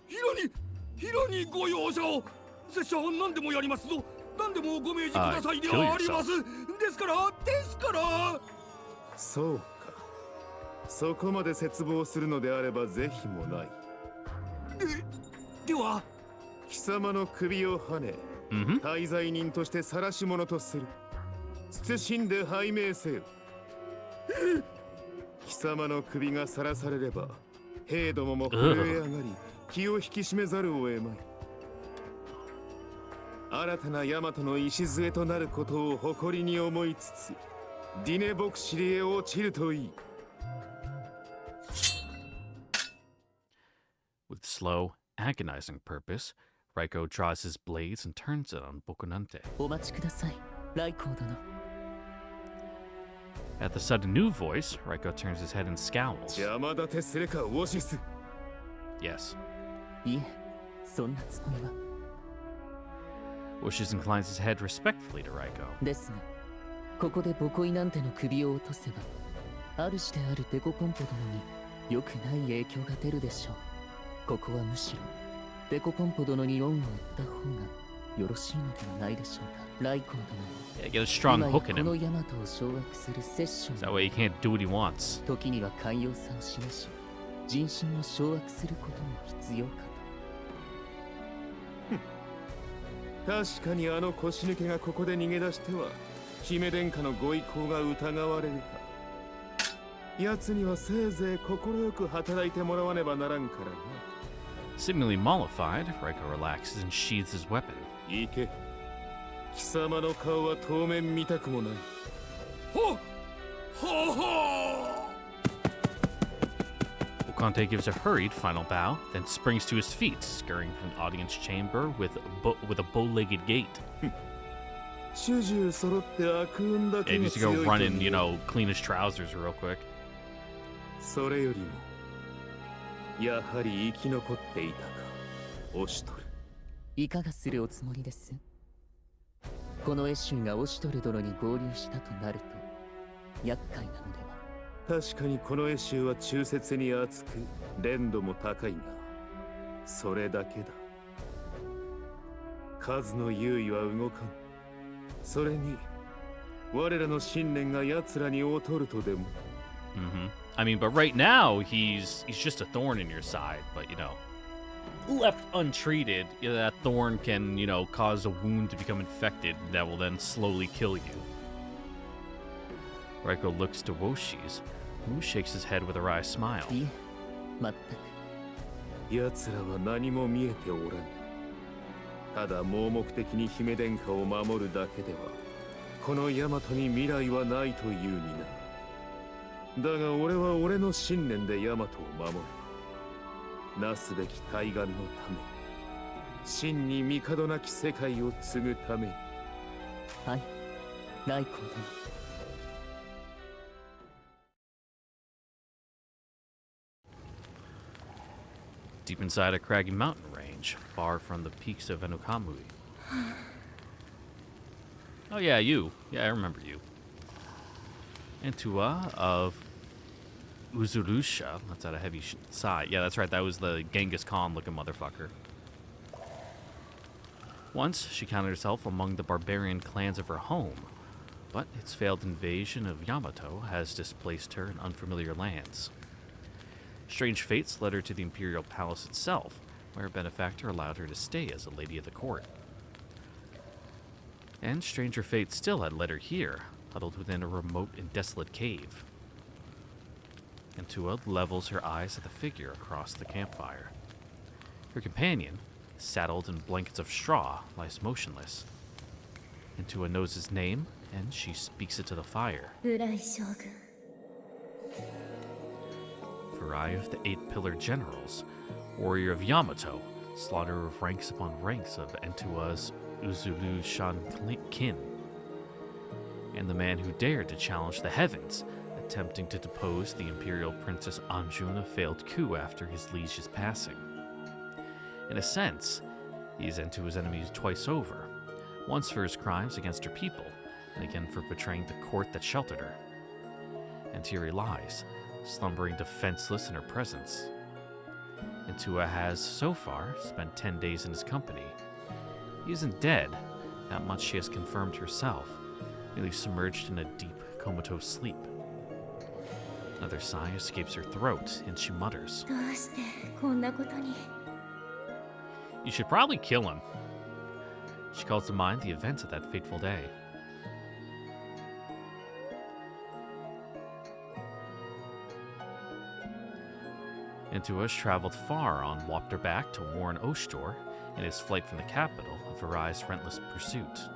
ヒラにご容赦を。拙者は何でもやりますぞ。何でもご命じくださいで kill はあります。ですからそうか。そこまで絶望するのであれば是非もない。では貴様の首をはね、滞在人として晒し者とする。慎んで拝命せよ。貴様の首がさらされれば、兵どもも震え上がり、気を引き締めざるを得まい。新たな大和の礎となることを誇りに思いつつ、ディネ牧師へ落ちるといい。With slow, agonizing purpose, Raiko draws his blades and turns it on Bokunante. お待ちください、ライコー殿。 At the sudden new voice, Raiko turns his head and scowls. 邪魔立てすれか、オシス。 Yes. いえ、そんなつもりは。 Wishes inclines his head respectfully to Raiko. ですが、ここでボコイなんての首を落とせば、主であるデコポンポ殿に良くない影響が出るでしょう。ここはむしろ、デコポンポ殿に恩を売った方がよろしいのではないでしょうか。ライコー Yeah, 殿 get a strong は、 hook in この him. ヤマトを掌握するセッション That way he can't do what he wants. 時には寛容さを示し、人心を掌握することも必要か確かにあの腰抜けがここで逃げ出しては、姫殿下のご意向が疑われるか。奴にはせいぜい快く働いてもらわねばならんからな。Seemingly mollified, Raiko relaxes and sheathes his weapon. 行け。貴様の顔は当面見たくもない。Bokante gives a hurried final bow, then springs to his feet, scurrying from the audience chamber with a bow-legged gait. 主従揃って悪運だ Yeah, け he が needs to 強 go いと run and, 見 you る。 know, clean his trousers real quick. それよりも、やはり生き残っていたか、オシュトル。いかがするおつもりです？このエシュがオシュトル殿に合流したとなると厄介なのでは。確かにこのエシュは忠節に厚く、練度も高いが、それだけだ。数の優位は動かん。それに、我らの信念が奴らに劣るとでも。I mean, but right now he's just a thorn in your side. But you know, left untreated, that thorn can, you know, cause a wound to become infected that will then slowly kill you. Raiko looks to Woshi's, who shakes his head with a wry smile. いえ、全く。奴らは何も見えておらぬ。ただ盲目的に姫殿下を守るだけでは、この大和に未来はないというにな。だが俺は俺の信念で大和を守る。なすべき対岸のため、真に帝なき世界を継ぐために。はい、ライコー殿。Deep inside a craggy mountain range, far from the peaks of Enukamui. Oh yeah, you. Yeah, I remember you. Antua of Uzurusha. That's at a heavy sigh. Yeah, that's right. That was the Genghis Khan looking motherfucker. Once, she counted herself among the barbarian clans of her home, but its failed invasion of Yamato has displaced her in unfamiliar lands. Strange fates led her to the imperial palace itself, where a benefactor allowed her to stay as a lady of the court. And stranger fate still had led her here, huddled within a remote and desolate cave. Antua levels her eyes at the figure across the campfire. Her companion, saddled in blankets of straw, lies motionless. Antua knows his name, and she speaks it to the fire. 浦井将軍。 Furai of the Eight-Pillared Generals, warrior of Yamato, slaughterer of ranks upon ranks of Antua's Uzulu Shan kin. and the man who dared to challenge the heavens, attempting to depose the Imperial Princess Anjou in a failed coup after his liege's passing. In a sense, he is Entua's enemies twice over, once for his crimes against her people, and again for betraying the court that sheltered her. And here he lies, slumbering defenseless in her presence. Entua has, so far, spent 10 days in his company. He isn't dead, that much she has confirmed herself, merely submerged in a deep, comatose sleep. Another sigh escapes her throat, and she mutters, どうしてこんなことに。 "You should probably kill him." She calls to mind the events of that fateful day. Entua has traveled far on Wapter back to warn Oshtor in his flight from the capital of Varai's relentless pursuit.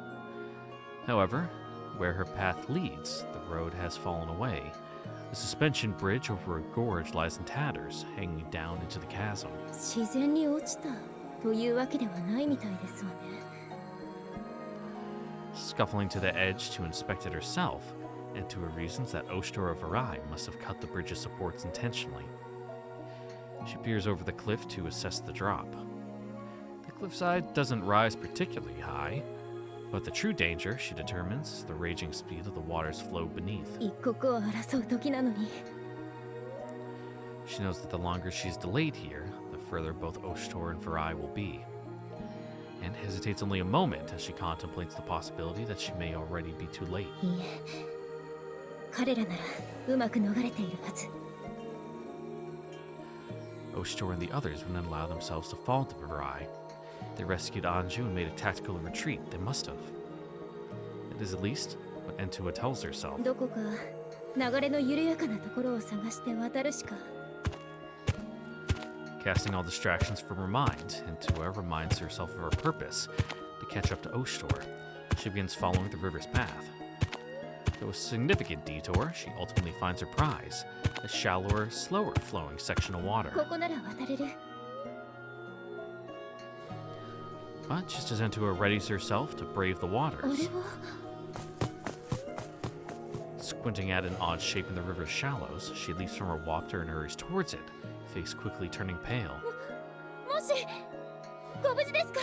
However, where her path leads, the road has fallen away. The suspension bridge over a gorge lies in tatters, hanging down into the chasm. 自然に落ちたというわけではないみたいですわね。 Scuffling to the edge to inspect it herself, Entua reasons that Oshtor of Varai must have cut the bridge's supports intentionally. She peers over the cliff to assess the drop. The cliffside doesn't rise particularly high, but the true danger, she determines, is the raging speed of the water's flow beneath. 一刻を争う時なのに。 She knows that the longer she's delayed here, the further both Oshtor and Varai will be, and hesitates only a moment as she contemplates the possibility that she may already be too late. いいえ。彼らならうまく逃れているはず。 Oshtor and the others wouldn't allow themselves to fall to Varai. They rescued Anjou and made a tactical retreat. They must have. It is at least what Entua tells herself. どこか流れの緩やかなところを探して渡るしか。 Casting all distractions from her mind, Entua reminds herself of her purpose, to catch up to Oshtor. She begins following the river's path. Though a significant detour, she ultimately finds her prize, a shallower, slower flowing section of water. ここなら渡れる。 But just as Entua readies herself to brave the あれ waters, は squinting at an odd shape in the river's shallows, she leaps from her wapter and hurries towards it, face quickly turning pale. もしご無事ですか？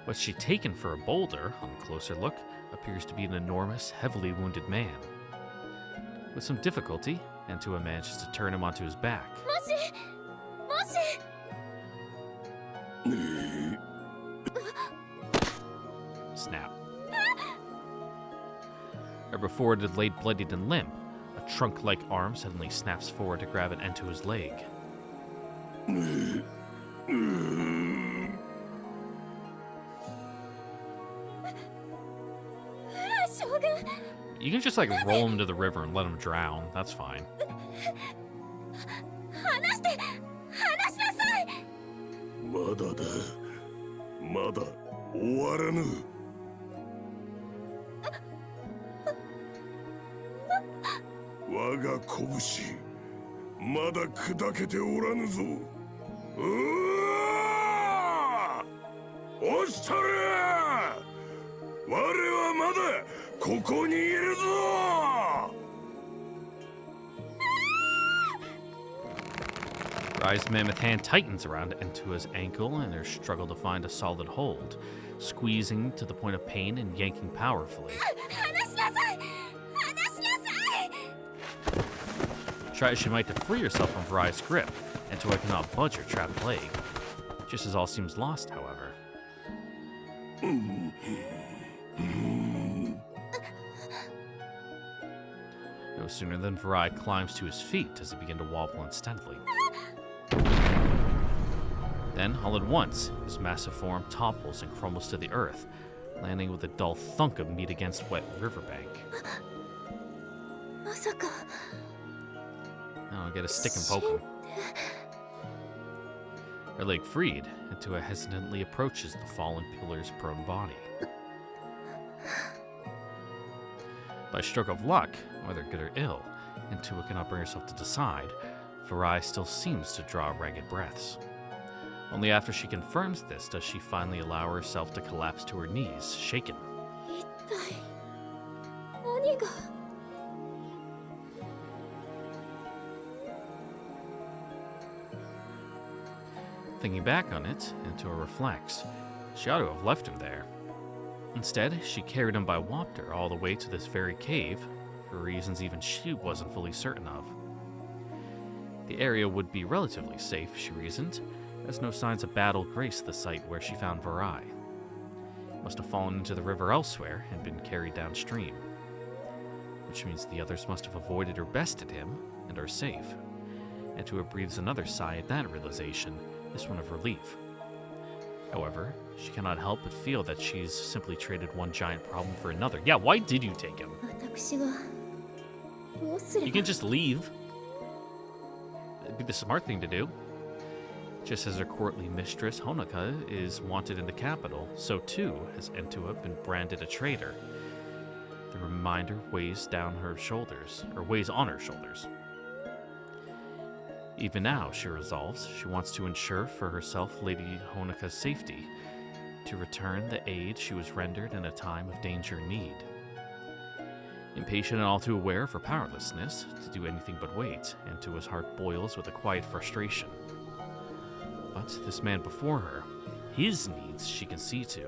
What's she taken for a boulder, on a closer look, appears to be an enormous, heavily wounded man. With some difficulty, Entua manages to turn him onto his back. もしもし。 Snap. Or before it had laid bloodied and limp, a trunk-like arm suddenly snaps forward to grab at Entua's leg. 将軍。 You can just like roll him to the river and let him drown. That's fine. 離して離しなさい。まだだ。まだ終わらぬ。我が拳、まだ砕けておらぬぞ。押したれ！我はまだここにいるぞ！ Rai's mammoth hand tightens around Entua's ankle in her struggle to find a solid hold, squeezing to the point of pain and yanking powerfully. 離しなさい。離しなさい。 Try as she might to free herself from Varai's grip, Entua cannot budge her trapped leg. Just as all seems lost, however. No sooner than Varai climbs to his feet does he begin to wobble unsteadily. Then, all at once, his massive form topples and crumbles to the earth, landing with a dull thunk of meat against wet riverbank. まさか。 Now I'll get a stick and poke him. Her leg freed, Entua hesitantly approaches the fallen pillar's prone body. By a stroke of luck, whether good or ill, Entua cannot bring herself to decide, Varai still seems to draw ragged breaths. Only after she confirms this does she finally allow herself to collapse to her knees, shaken. 一体何が。 Thinking back on it, Antua reflects. She ought to have left him there. Instead, she carried him by water all the way to this very cave, for reasons even she wasn't fully certain of. The area would be relatively safe, she reasoned, as no signs of battle graced the site where she found Varai. Must have fallen into the river elsewhere and been carried downstream. Which means the others must have avoided or bested him and are safe. Antua breathes another sigh at that realization, this one of relief. However, she cannot help but feel that she's simply traded one giant problem for another. Yeah, why did you take him? 私はどうすれ You ば。 can just leave. It'd be the smart thing to do. Just as her courtly mistress, Honoka, is wanted in the capital, so too has Antua been branded a traitor. The reminder weighs on her shoulders. Even now, she resolves, she wants to ensure for herself Lady Honoka's safety, to return the aid she was rendered in a time of danger and need. Impatient and all too aware of her powerlessness to do anything but wait, Antua's heart boils with a quiet frustration. But this man before her, his needs she can see to.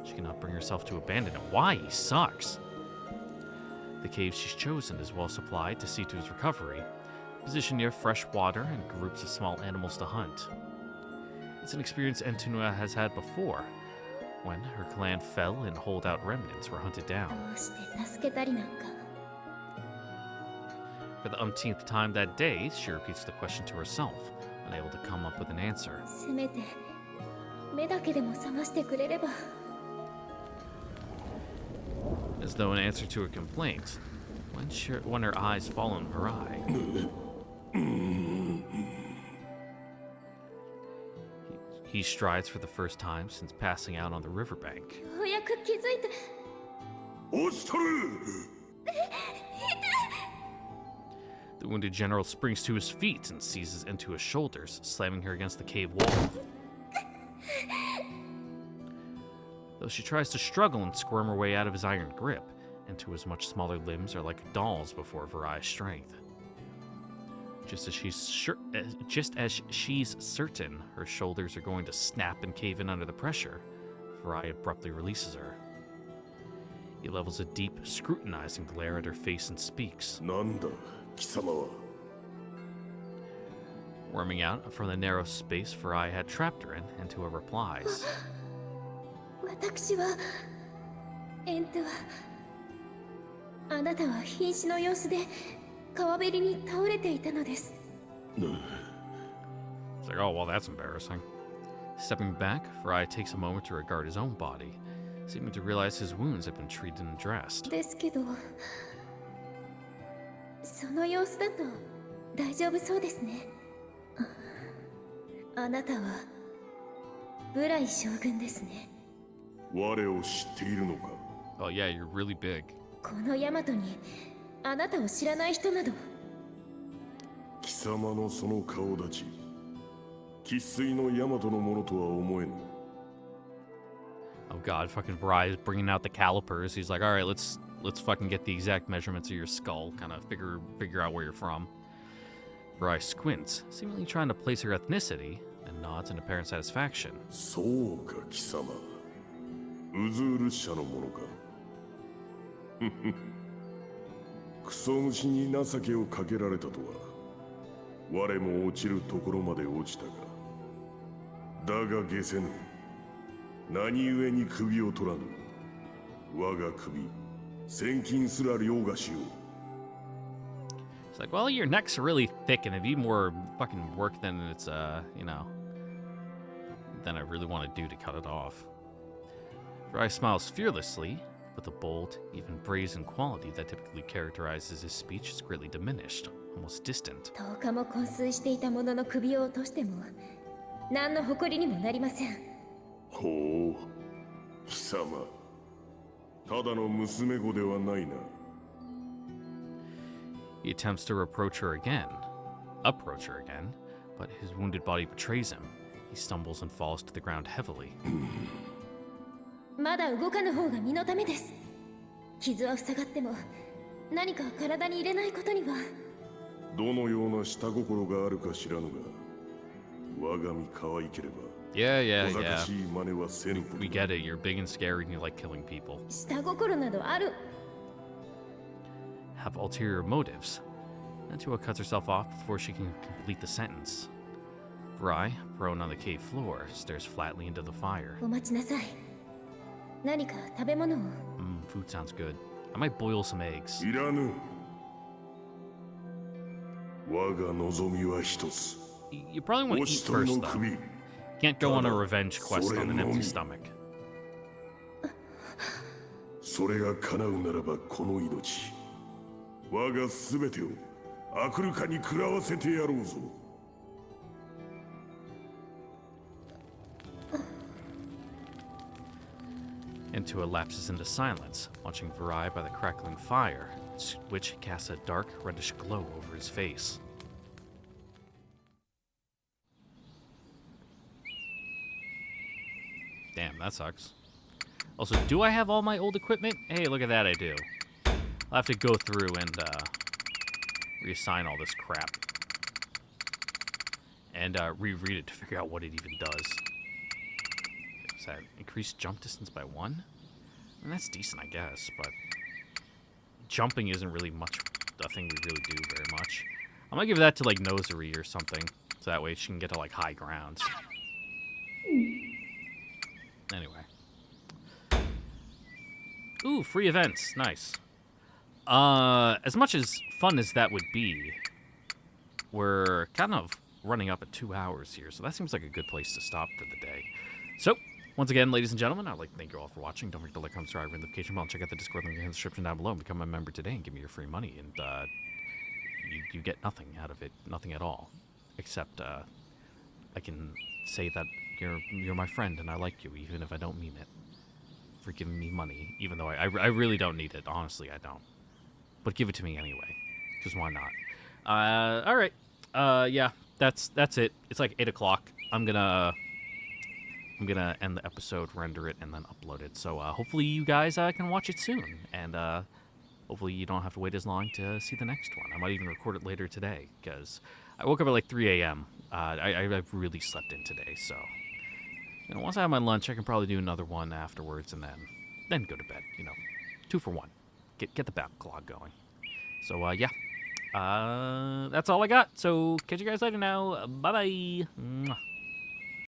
She cannot bring herself to abandon him. Why? He sucks. The cave she's chosen is well supplied to see to his recovery, positioned near fresh water and groups of small animals to hunt. It's an experience Antua has had before, when her clan fell and holdout remnants were hunted down. どうして助けたりなんか。 For the umpteenth time that day, she repeats the question to herself, unable to come up with an answer. せめて目だけでも覚ましてくれれば。 As though in answer to her complaint, when her eyes fall on Varai, he strides for the first time since passing out on the riverbank. ようやく気づいて。落ちとる The wounded general springs to his feet and seizes into his shoulders, slamming her against the cave wall. Though she tries to struggle and squirm her way out of his iron grip, Antua's much smaller limbs are like dolls before Varai's strength. Just as she's certain her shoulders are going to snap and cave in under the pressure, Varai abruptly releases her. He levels a deep, scrutinizing glare at her face and speaks. なんだ貴様は Worming out from the narrow space Varai had trapped her in, Antua replies. 私はエントはあなたは瀕死の様子で川べりに倒れていたのです。 It's like, oh, well, that's embarrassing. Stepping back, Varai takes a moment to regard his own body, seeming to realize his wounds have been treated and dressed. ですけど、その様子だと大丈夫そうですね。あなたはブライ将軍ですね。我を知っているのか Oh, yeah, you're really big. このヤマトにあなたを知らない人など。貴様のその顔立ち生粋のヤマトのものとは思えぬ Oh god, fucking Varai is bringing out the calipers. He's like, all right, let's fucking get the exact measurements of your skull, kind of figure out where you're from. Varai squints, seemingly trying to place her ethnicity, and nods in apparent satisfaction. そうか貴様ウズール社のものかクソ虫に情けをかけられたとは我も落ちるところまで落ちたかだが下せぬ何故に首を取らぬ我が首千金すら凌駕しよう It's like, well, your neck's really thick, and it'd be more fucking work than it's, than I really want to do to cut it off. Varai smiles fearlessly, but the bold, even brazen quality that typically characterizes his speech is greatly diminished, almost distant. 10日も昏睡していた者の首を落としても何の誇りにもなりません。ほう貴様ただの娘子ではないな He attempts to approach her again, but his wounded body betrays him. He stumbles and falls to the ground heavily. まだ動かぬ方が身のためです。傷は塞がっても何か体に入れないことには。どのような下心があるか知らぬが、我が身可愛ければ Yeah, yeah, 小賢 yeah. しい真似はせぬこと We get it. You're big and scary and you like killing people. 下心などある。 Have ulterior motives. Nantua cuts herself off before she can complete the sentence. Vrai, prone on the cave floor, stares flatly into the fire. お待ちなさい。何か食べ物を。Food sounds good. I might boil some eggs. いらぬ。我が望みは一つ。 You probably want to お eat しとる first, の though. 首。 Can't go on a revenge quest on an empty それのみ。 stomach. それが叶うならばこの命、我が全てをアクルカに食らわせてやろうぞ。Nantua lapses into silence, watching Vrai by the crackling fire, which casts a dark reddish glow over his face. Damn, that sucks. Also, do I have all my old equipment? Hey, look at that, I do. I'll have to go through and reassign all this crap. And reread it to figure out what it even does. Is that increased jump distance by 1? I mean, that's decent, I guess, but jumping isn't really much a thing we really do very much. I might give that to, like, Nosery or something, so that way she can get to, like, high grounds. Anyway. Ooh, free events. Nice. As much as fun as that would be, we're kind of running up at 2 hours here, so that seems like a good place to stop for the day. So, once again, ladies and gentlemen, I'd like to thank you all for watching. Don't forget to like, comment, subscribe, ring the notification bell, and check out the Discord link in the description down below. Become a member today and give me your free money, and you get nothing out of it, nothing at all, except I can say that you're my friend and I like you, even if I don't mean it, for giving me money, even though I really don't need it. Honestly, I don't. But give it to me anyway, because why not? All right. Yeah, that's it. It's like 8 o'clock. I'm gonna end the episode, render it, and then upload it. So hopefully you guys can watch it soon, and hopefully you don't have to wait as long to see the next one. I might even record it later today, because I woke up at like 3 a.m. I've really slept in today, so once I have my lunch, I can probably do another one afterwards, and then go to bed. 2 for 1. Get the backlog going. So yeah, that's all I got. So catch you guys later now. Bye bye.